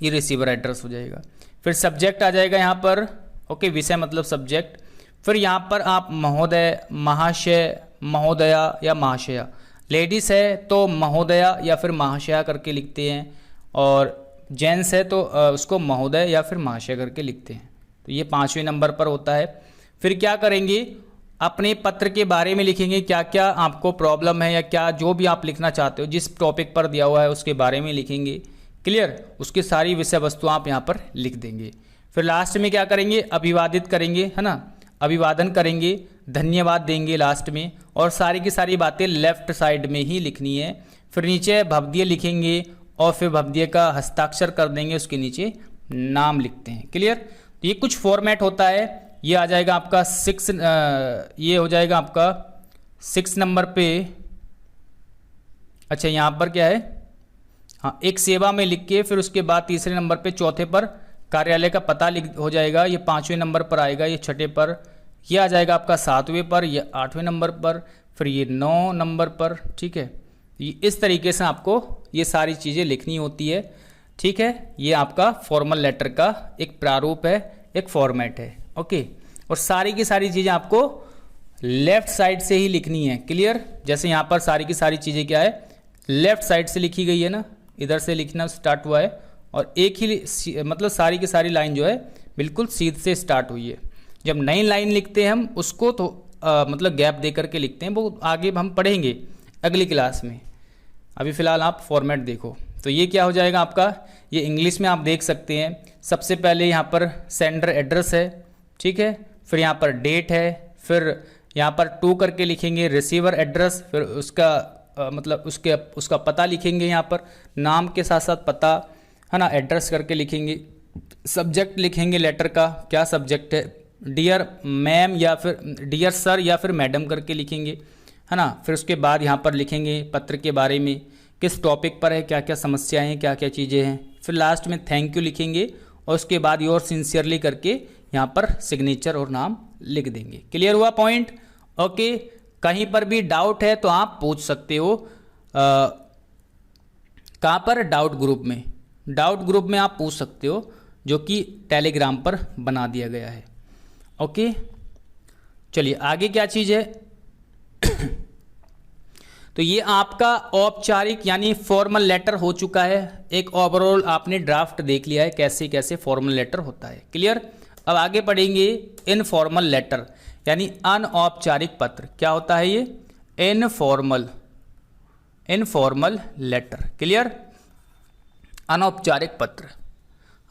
ये रिसीवर एड्रेस हो जाएगा। फिर सब्जेक्ट आ जाएगा यहाँ पर, ओके, विषय मतलब सब्जेक्ट। फिर यहाँ पर आप महोदय, महाशय, महोदया या महाशया, लेडीज़ है तो महोदया या फिर महाशया करके लिखते हैं, और जेंट्स है तो उसको महोदय या फिर महाशय करके लिखते हैं। तो ये 5वें नंबर पर होता है। फिर क्या करेंगे, अपने पत्र के बारे में लिखेंगे, क्या क्या आपको प्रॉब्लम है या क्या जो भी आप लिखना चाहते हो, जिस टॉपिक पर दिया हुआ है उसके बारे में लिखेंगे। क्लियर, उसकी सारी विषय वस्तु आप यहाँ पर लिख देंगे। फिर लास्ट में क्या करेंगे, अभिवादित करेंगे, है ना, अभिवादन करेंगे, धन्यवाद देंगे लास्ट में, और सारी की सारी बातें लेफ्ट साइड में ही लिखनी है। फिर नीचे भवदीय लिखेंगे और फिर भवदीय का हस्ताक्षर कर देंगे, उसके नीचे नाम लिखते हैं। क्लियर, तो ये कुछ फॉर्मेट होता है। ये आ जाएगा आपका 6, ये हो जाएगा आपका 6 नंबर पे। अच्छा, यहाँ पर क्या है, हाँ, एक सेवा में लिख के फिर उसके बाद तीसरे नंबर पे, चौथे पर कार्यालय का पता लिख हो जाएगा। ये 5वें नंबर पर आएगा, ये छठे पर, ये आ जाएगा आपका 7वें पर, ये 8वें नंबर पर, फिर ये 9 नंबर पर। ठीक है, इस तरीके से आपको ये सारी चीज़ें लिखनी होती है। ठीक है, ये आपका फॉर्मल लेटर का एक प्रारूप है, एक फॉर्मेट है। ओके, और सारी की सारी चीज़ें आपको लेफ्ट साइड से ही लिखनी है। क्लियर, जैसे यहाँ पर सारी की सारी चीज़ें क्या है, लेफ्ट साइड से लिखी गई है ना, इधर से लिखना स्टार्ट हुआ है, और एक ही मतलब सारी की सारी लाइन जो है बिल्कुल सीध से स्टार्ट हुई है। जब नई लाइन लिखते हैं हम उसको तो मतलब गैप दे करके लिखते हैं, वो आगे हम पढ़ेंगे अगली क्लास में। अभी फ़िलहाल आप फॉर्मेट देखो। तो ये क्या हो जाएगा आपका, ये इंग्लिश में आप देख सकते हैं। सबसे पहले यहाँ पर सेंडर एड्रेस है, ठीक है, फिर यहाँ पर डेट है, फिर यहाँ पर टू करके लिखेंगे रिसीवर एड्रेस, फिर उसका मतलब उसका पता लिखेंगे, यहाँ पर नाम के साथ साथ पता, है ना, एड्रेस करके लिखेंगे। सब्जेक्ट लिखेंगे लेटर का, क्या सब्जेक्ट है, डियर मैम या फिर डियर सर या फिर मैडम करके लिखेंगे, है ना। फिर उसके बाद यहाँ पर लिखेंगे पत्र के बारे में, किस टॉपिक पर है, क्या क्या समस्याएं हैं, क्या क्या चीज़ें हैं। फिर लास्ट में थैंक यू लिखेंगे और उसके बाद योर सिंसियरली करके यहाँ पर सिग्नेचर और नाम लिख देंगे। क्लियर हुआ पॉइंट? ओके, कहीं पर भी डाउट है तो आप पूछ सकते हो। कहाँ पर? डाउट ग्रुप में। डाउट ग्रुप में आप पूछ सकते हो, जो कि टेलीग्राम पर बना दिया गया है। ओके, चलिए आगे क्या चीज़ है। तो ये आपका औपचारिक यानी फॉर्मल लेटर हो चुका है। एक ओवरऑल आपने ड्राफ्ट देख लिया है कैसे कैसे फॉर्मल लेटर होता है। क्लियर? अब आगे पढ़ेंगे इनफॉर्मल लेटर यानी अनौपचारिक पत्र। क्या होता है ये? Informal letter. क्लियर? अनौपचारिक पत्र।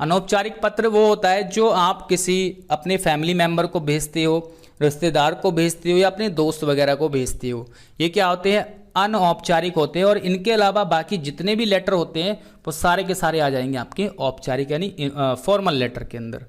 अनौपचारिक पत्र वो होता है जो आप किसी अपने फैमिली मेंबर को भेजते हो, रिश्तेदार को भेजते हो या अपने दोस्त वगैरह को भेजते हो। ये क्या होते हैं? अनौपचारिक होते हैं। और इनके अलावा बाकी जितने भी लेटर होते हैं वो सारे के सारे आ जाएंगे आपके औपचारिक यानी फॉर्मल लेटर के अंदर।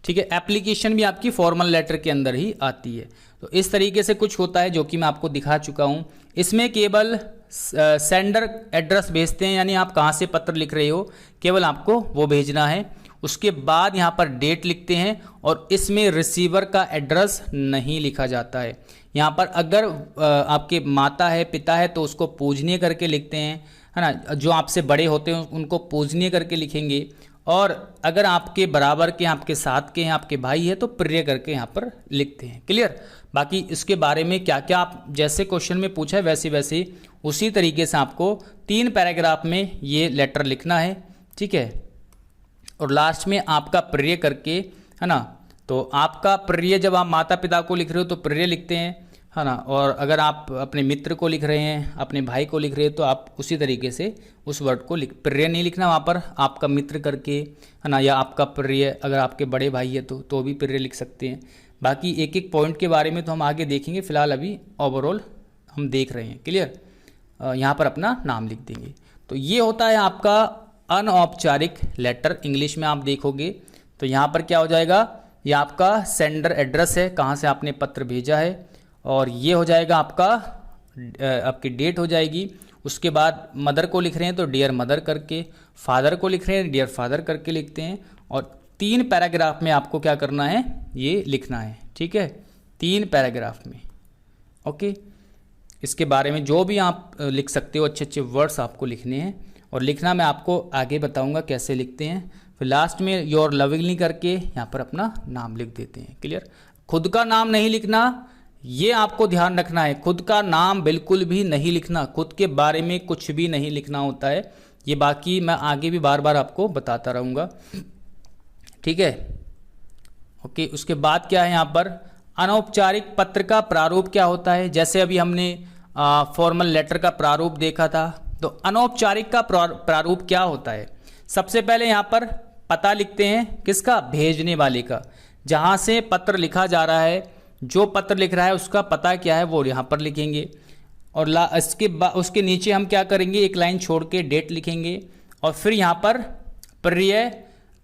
ठीक है, एप्लीकेशन भी आपकी फॉर्मल लेटर के अंदर ही आती है। तो इस तरीके से कुछ होता है जो कि मैं आपको दिखा चुका हूँ। इसमें केवल सेंडर एड्रेस भेजते हैं, यानी आप कहाँ से पत्र लिख रहे हो केवल आपको वो भेजना है। उसके बाद यहाँ पर डेट लिखते हैं और इसमें रिसीवर का एड्रेस नहीं लिखा जाता है। यहाँ पर अगर आपके माता है, पिता है तो उसको पूजनीय करके लिखते हैं, है ना। जो आपसे बड़े होते हैं उनको पूजनीय करके लिखेंगे। और अगर आपके बराबर के, आपके साथ के हैं, आपके भाई है तो प्रिय करके यहाँ पर लिखते हैं। क्लियर? बाकी इसके बारे में क्या क्या आप जैसे क्वेश्चन में पूछा है वैसे वैसे उसी तरीके से आपको 3 पैराग्राफ में ये लेटर लिखना है। ठीक है, और लास्ट में आपका प्रिय करके, है ना। तो आपका प्रिय जब आप माता पिता को लिख रहे हो तो प्रिय लिखते हैं, है ना। और अगर आप अपने मित्र को लिख रहे हैं, अपने भाई को लिख रहे हैं तो आप उसी तरीके से उस वर्ड को प्रिय नहीं लिखना वहाँ पर, आपका मित्र करके, है ना, या आपका प्रिय। अगर आपके बड़े भाई है तो भी प्रिय लिख सकते हैं। बाकी एक एक पॉइंट के बारे में तो हम आगे देखेंगे, फिलहाल अभी ओवरऑल हम देख रहे हैं। क्लियर? यहाँ पर अपना नाम लिख देंगे। तो ये होता है आपका अनौपचारिक लेटर। इंग्लिश में आप देखोगे तो यहाँ पर क्या हो जाएगा, ये आपका सेंडर एड्रेस है, कहाँ से आपने पत्र भेजा है। और ये हो जाएगा आपका आपकी डेट हो जाएगी। उसके बाद मदर को लिख रहे हैं तो डियर मदर करके, फादर को लिख रहे हैं डियर फादर करके लिखते हैं। और 3 पैराग्राफ में आपको क्या करना है, ये लिखना है। ठीक है, 3 पैराग्राफ में। ओके, इसके बारे में जो भी आप लिख सकते हो, अच्छे अच्छे वर्ड्स आपको लिखने हैं, और लिखना मैं आपको आगे बताऊंगा कैसे लिखते हैं। फिर लास्ट में योर लविंगली करके यहाँ पर अपना नाम लिख देते हैं। क्लियर? खुद का नाम नहीं लिखना, ये आपको ध्यान रखना है। खुद का नाम बिल्कुल भी नहीं लिखना, खुद के बारे में कुछ भी नहीं लिखना होता है। ये बाकी मैं आगे भी बार बार आपको बताता रहूँगा, ठीक है? ओके, उसके बाद क्या है यहाँ पर, अनौपचारिक पत्र का प्रारूप क्या होता है। जैसे अभी हमने फॉर्मल लेटर का प्रारूप देखा था, तो अनौपचारिक का प्रारूप क्या होता है। सबसे पहले यहाँ पर पता लिखते हैं, किसका, भेजने वाले का, जहाँ से पत्र लिखा जा रहा है, जो पत्र लिख रहा है उसका पता क्या है वो यहाँ पर लिखेंगे। और उसके नीचे हम क्या करेंगे, एक लाइन छोड़ के डेट लिखेंगे, और फिर यहाँ पर पर्याय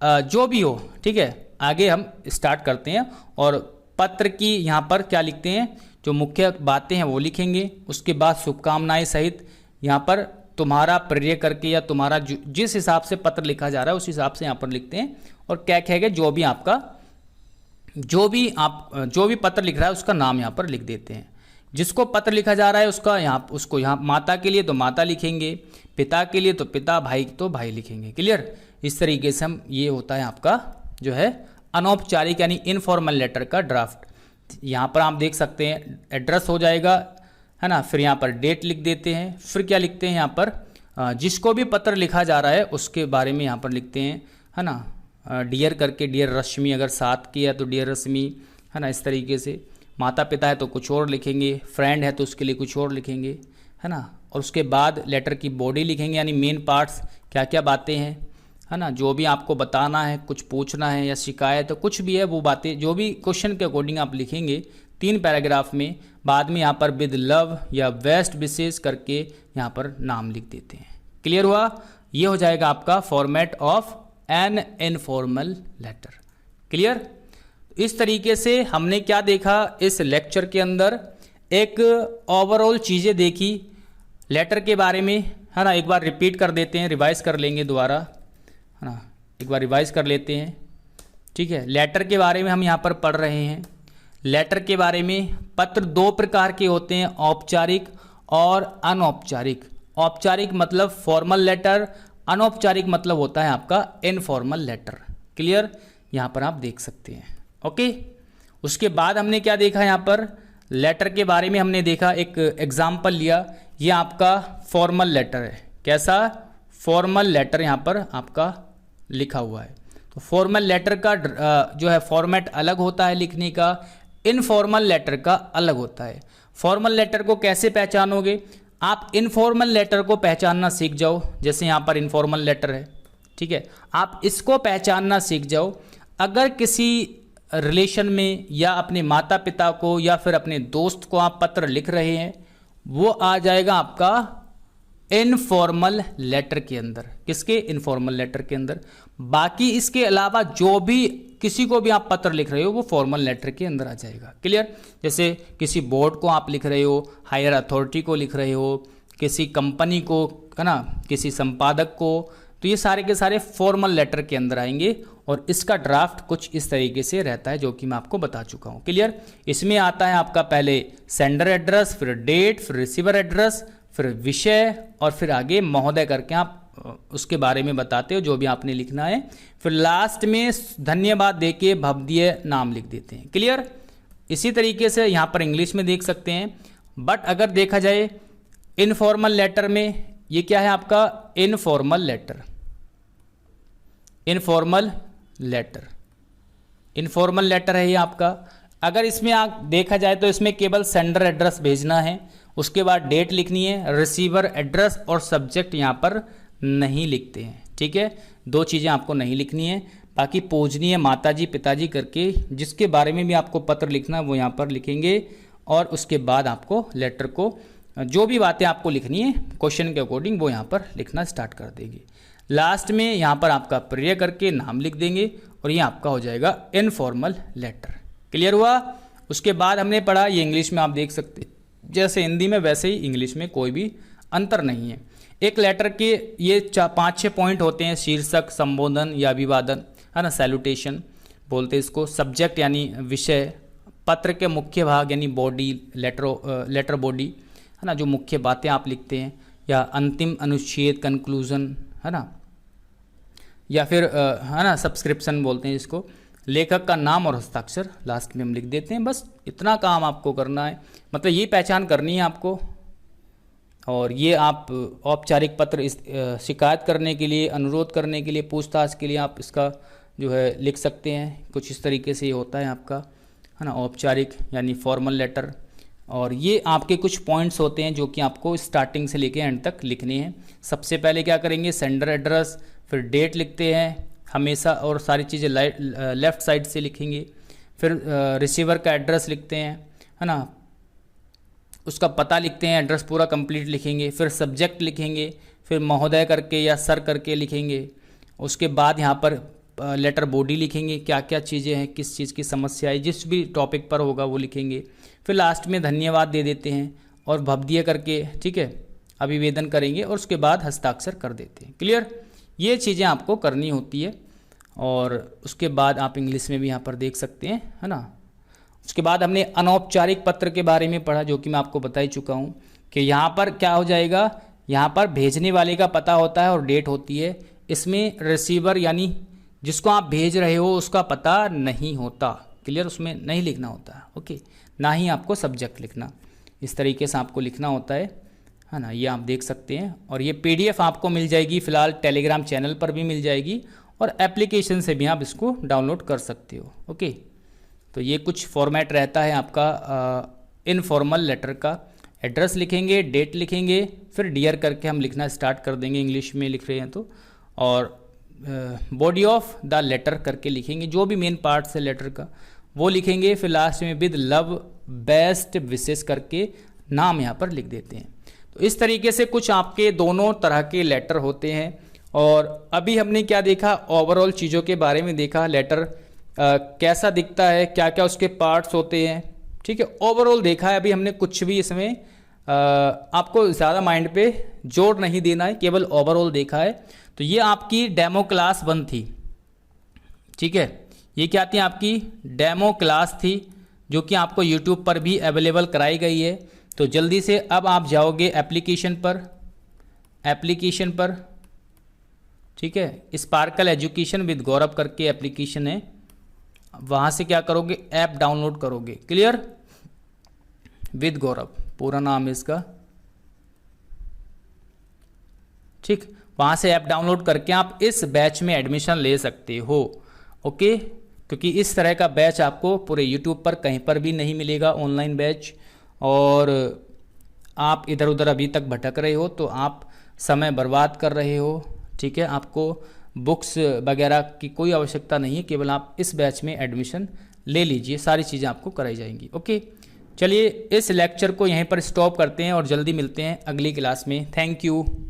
जो भी हो, ठीक है। आगे हम स्टार्ट करते हैं, और पत्र की यहाँ पर क्या लिखते हैं, जो मुख्य बातें हैं वो लिखेंगे। उसके बाद शुभकामनाएं सहित यहाँ पर तुम्हारा पर्याय करके, या तुम्हारा जिस हिसाब से पत्र लिखा जा रहा है उस हिसाब से यहाँ पर लिखते हैं। और क्या कहेंगे, जो भी पत्र लिख रहा है उसका नाम यहाँ पर लिख देते हैं। जिसको पत्र लिखा जा रहा है उसको यहाँ माता के लिए तो माता लिखेंगे, पिता के लिए तो पिता, भाई तो भाई लिखेंगे। क्लियर? इस तरीके से हम, ये होता है आपका जो है अनौपचारिक यानी इनफॉर्मल लेटर का ड्राफ्ट। यहाँ पर आप देख सकते हैं एड्रेस हो जाएगा, है ना। फिर यहाँ पर डेट लिख देते हैं। फिर क्या लिखते हैं यहाँ पर, जिसको भी पत्र लिखा जा रहा है उसके बारे में यहाँ पर लिखते हैं, है ना। डियर करके, डियर रश्मि, अगर साथ की है तो डियर रश्मि, है ना। इस तरीके से माता पिता है तो कुछ और लिखेंगे, फ्रेंड है तो उसके लिए कुछ और लिखेंगे, है ना। और उसके बाद लेटर की बॉडी लिखेंगे, यानी मेन पार्ट्स, क्या क्या बातें हैं, है ना। जो भी आपको बताना है, कुछ पूछना है या शिकायत, तो कुछ भी है वो बातें, जो भी क्वेश्चन के अकॉर्डिंग आप लिखेंगे 3 पैराग्राफ में। बाद में यहाँ पर विद लव या बेस्ट विशेष करके यहाँ पर नाम लिख देते हैं। क्लियर हुआ? ये हो जाएगा आपका format of an informal letter. Clear? इस तरीके से हमने क्या देखा इस लेक्चर के अंदर, एक ओवरऑल चीज़ें देखी लेटर के बारे में, है ना। एक बार रिपीट कर देते हैं, रिवाइज कर लेंगे दोबारा, है ना। एक बार रिवाइज कर लेते हैं, ठीक है। लेटर के बारे में हम यहाँ पर पढ़ रहे हैं। लेटर के बारे में, पत्र 2 प्रकार के होते हैं, औपचारिक और अनौपचारिक। औपचारिक मतलब फॉर्मल लेटर, अनौपचारिक मतलब होता है आपका इनफॉर्मल लेटर। क्लियर? यहाँ पर आप देख सकते हैं। ओके, उसके बाद हमने क्या देखा, यहाँ पर लेटर के बारे में हमने देखा, एक एग्जाम्पल लिया। ये आपका फॉर्मल लेटर है। कैसा? फॉर्मल लेटर यहाँ पर आपका लिखा हुआ है। तो फॉर्मल लेटर का जो है फॉर्मेट अलग होता है लिखने का, इनफॉर्मल लेटर का अलग होता है। फॉर्मल लेटर को कैसे पहचानोगे आप? इनफॉर्मल लेटर को पहचानना सीख जाओ। जैसे यहाँ पर इनफॉर्मल लेटर है, ठीक है, आप इसको पहचानना सीख जाओ। अगर किसी रिलेशन में या अपने माता पिता को या फिर अपने दोस्त को आप पत्र लिख रहे हैं, वो आ जाएगा आपका इनफॉर्मल लेटर के अंदर। किसके? इनफॉर्मल लेटर के अंदर। बाकी इसके अलावा जो भी किसी को भी आप पत्र लिख रहे हो वो फॉर्मल लेटर के अंदर आ जाएगा। क्लियर? जैसे किसी बोर्ड को आप लिख रहे हो, हायर अथॉरिटी को लिख रहे हो, किसी कंपनी को, है ना, किसी संपादक को, तो ये सारे के सारे फॉर्मल लेटर के अंदर आएंगे। और इसका ड्राफ्ट कुछ इस तरीके से रहता है जो कि मैं आपको बता चुका हूँ। क्लियर? इसमें आता है आपका पहले सेंडर एड्रेस, फिर डेट, फिर रिसीवर एड्रेस, फिर विषय, और फिर आगे महोदय करके आप उसके बारे में बताते हो जो भी आपने लिखना है। फिर लास्ट में धन्यवाद देके भवदीय नाम लिख देते हैं। क्लियर? इसी तरीके से यहाँ पर इंग्लिश में देख सकते हैं। बट अगर देखा जाए इनफॉर्मल लेटर में, ये क्या है आपका informal letter. Informal letter, informal letter है ये आपका। अगर इसमें आप देखा जाए तो इसमें केवल सेंडर एड्रेस भेजना है, उसके बाद डेट लिखनी है, रिसीवर एड्रेस और सब्जेक्ट यहाँ पर नहीं लिखते हैं। ठीक है, 2 चीज़ें आपको नहीं लिखनी है। बाकी पूजनीय माताजी पिताजी करके जिसके बारे में भी आपको पत्र लिखना है वो यहाँ पर लिखेंगे। और उसके बाद आपको लेटर को जो भी बातें आपको लिखनी है क्वेश्चन के अकॉर्डिंग वो यहाँ पर लिखना स्टार्ट कर देंगे। लास्ट में यहाँ पर आपका प्रेयर करके नाम लिख देंगे और ये आपका हो जाएगा इनफॉर्मल लेटर। क्लियर हुआ? उसके बाद हमने पढ़ा, ये इंग्लिश में आप देख सकते, जैसे हिंदी में वैसे ही इंग्लिश में कोई भी अंतर नहीं है। एक लेटर के ये 5-6 पॉइंट होते हैं, शीर्षक, संबोधन या अभिवादन, है ना, सैल्यूटेशन बोलते हैं इसको, सब्जेक्ट यानी विषय, पत्र के मुख्य भाग यानी बॉडी, लेटर बॉडी, है ना, जो मुख्य बातें आप लिखते हैं, या अंतिम अनुच्छेद कंक्लूजन, है ना, या फिर है ना सब्सक्रिप्शन बोलते हैं जिसको, लेखक का नाम और हस्ताक्षर लास्ट में हम लिख देते हैं। बस इतना काम आपको करना है, मतलब ये पहचान करनी है आपको। और ये आप औपचारिक पत्र शिकायत करने के लिए, अनुरोध करने के लिए, पूछताछ के लिए आप इसका जो है लिख सकते हैं। कुछ इस तरीके से ये होता है आपका, है ना, औपचारिक यानी फॉर्मल लेटर। और ये आपके कुछ पॉइंट्स होते हैं जो कि आपको स्टार्टिंग से लेके एंड तक लिखने हैं। सबसे पहले क्या करेंगे, सेंडर एड्रेस, फिर डेट लिखते हैं हमेशा, और सारी चीज़ें लेफ़्ट साइड से लिखेंगे। फिर रिसीवर का एड्रेस लिखते हैं, है ना, उसका पता लिखते हैं, एड्रेस पूरा कंप्लीट लिखेंगे। फिर सब्जेक्ट लिखेंगे, फिर महोदय करके या सर करके लिखेंगे। उसके बाद यहाँ पर लेटर बॉडी लिखेंगे, क्या क्या चीज़ें हैं, किस चीज़ की समस्या है, जिस भी टॉपिक पर होगा वो लिखेंगे। फिर लास्ट में धन्यवाद दे देते हैं और भवदीय करके, ठीक है, अभिवेदन करेंगे और उसके बाद हस्ताक्षर कर देते हैं। क्लियर, ये चीज़ें आपको करनी होती है। और उसके बाद आप इंग्लिश में भी यहाँ पर देख सकते हैं, है ना। उसके बाद हमने अनौपचारिक पत्र के बारे में पढ़ा, जो कि मैं आपको बता ही चुका हूँ कि यहाँ पर क्या हो जाएगा, यहाँ पर भेजने वाले का पता होता है और डेट होती है। इसमें रिसीवर यानी जिसको आप भेज रहे हो उसका पता नहीं होता। क्लियर, उसमें नहीं लिखना होता, ओके, ना ही आपको सब्जेक्ट लिखना, इस तरीके से आपको लिखना होता है ना। ये आप देख सकते हैं। और ये PDF आपको मिल जाएगी फ़िलहाल टेलीग्राम चैनल पर भी मिल जाएगी, और एप्लीकेशन से भी आप इसको डाउनलोड कर सकते हो, ओके। तो ये कुछ फॉर्मेट रहता है आपका इनफॉर्मल लेटर का। एड्रेस लिखेंगे, डेट लिखेंगे, फिर डियर करके हम लिखना स्टार्ट कर देंगे, इंग्लिश में लिख रहे हैं तो, और बॉडी ऑफ द लेटर करके लिखेंगे, जो भी मेन पार्ट्स है लेटर का वो लिखेंगे। फिर लास्ट में विद लव बेस्ट विशेष करके नाम यहाँ पर लिख देते हैं। तो इस तरीके से कुछ आपके दोनों तरह के लेटर होते हैं। और अभी हमने क्या देखा, ओवरऑल चीज़ों के बारे में देखा, लेटर कैसा दिखता है, क्या क्या उसके पार्ट्स होते हैं, ठीक है, ओवरऑल देखा है। अभी हमने कुछ भी इसमें आपको ज़्यादा माइंड पे जोर नहीं देना है, केवल ओवरऑल देखा है। तो ये आपकी डेमो क्लास 1 थी, ठीक है, ये क्या थी, आपकी डेमो क्लास थी, जो कि आपको YouTube पर भी अवेलेबल कराई गई है। तो जल्दी से अब आप जाओगे एप्लीकेशन पर, ठीक है, स्पार्कल एजुकेशन विद गौरव करके एप्लीकेशन है, वहाँ से क्या करोगे, ऐप डाउनलोड करोगे। क्लियर, विद गौरव पूरा नाम है इसका, ठीक। वहाँ से ऐप डाउनलोड करके आप इस बैच में एडमिशन ले सकते हो, ओके। क्योंकि इस तरह का बैच आपको पूरे YouTube पर कहीं पर भी नहीं मिलेगा, ऑनलाइन बैच। और आप इधर उधर अभी तक भटक रहे हो तो आप समय बर्बाद कर रहे हो, ठीक है। आपको बुक्स वगैरह की कोई आवश्यकता नहीं है, केवल आप इस बैच में एडमिशन ले लीजिए, सारी चीज़ें आपको कराई जाएंगी, ओके। चलिए इस लेक्चर को यहीं पर स्टॉप करते हैं और जल्दी मिलते हैं अगली क्लास में। Thank you.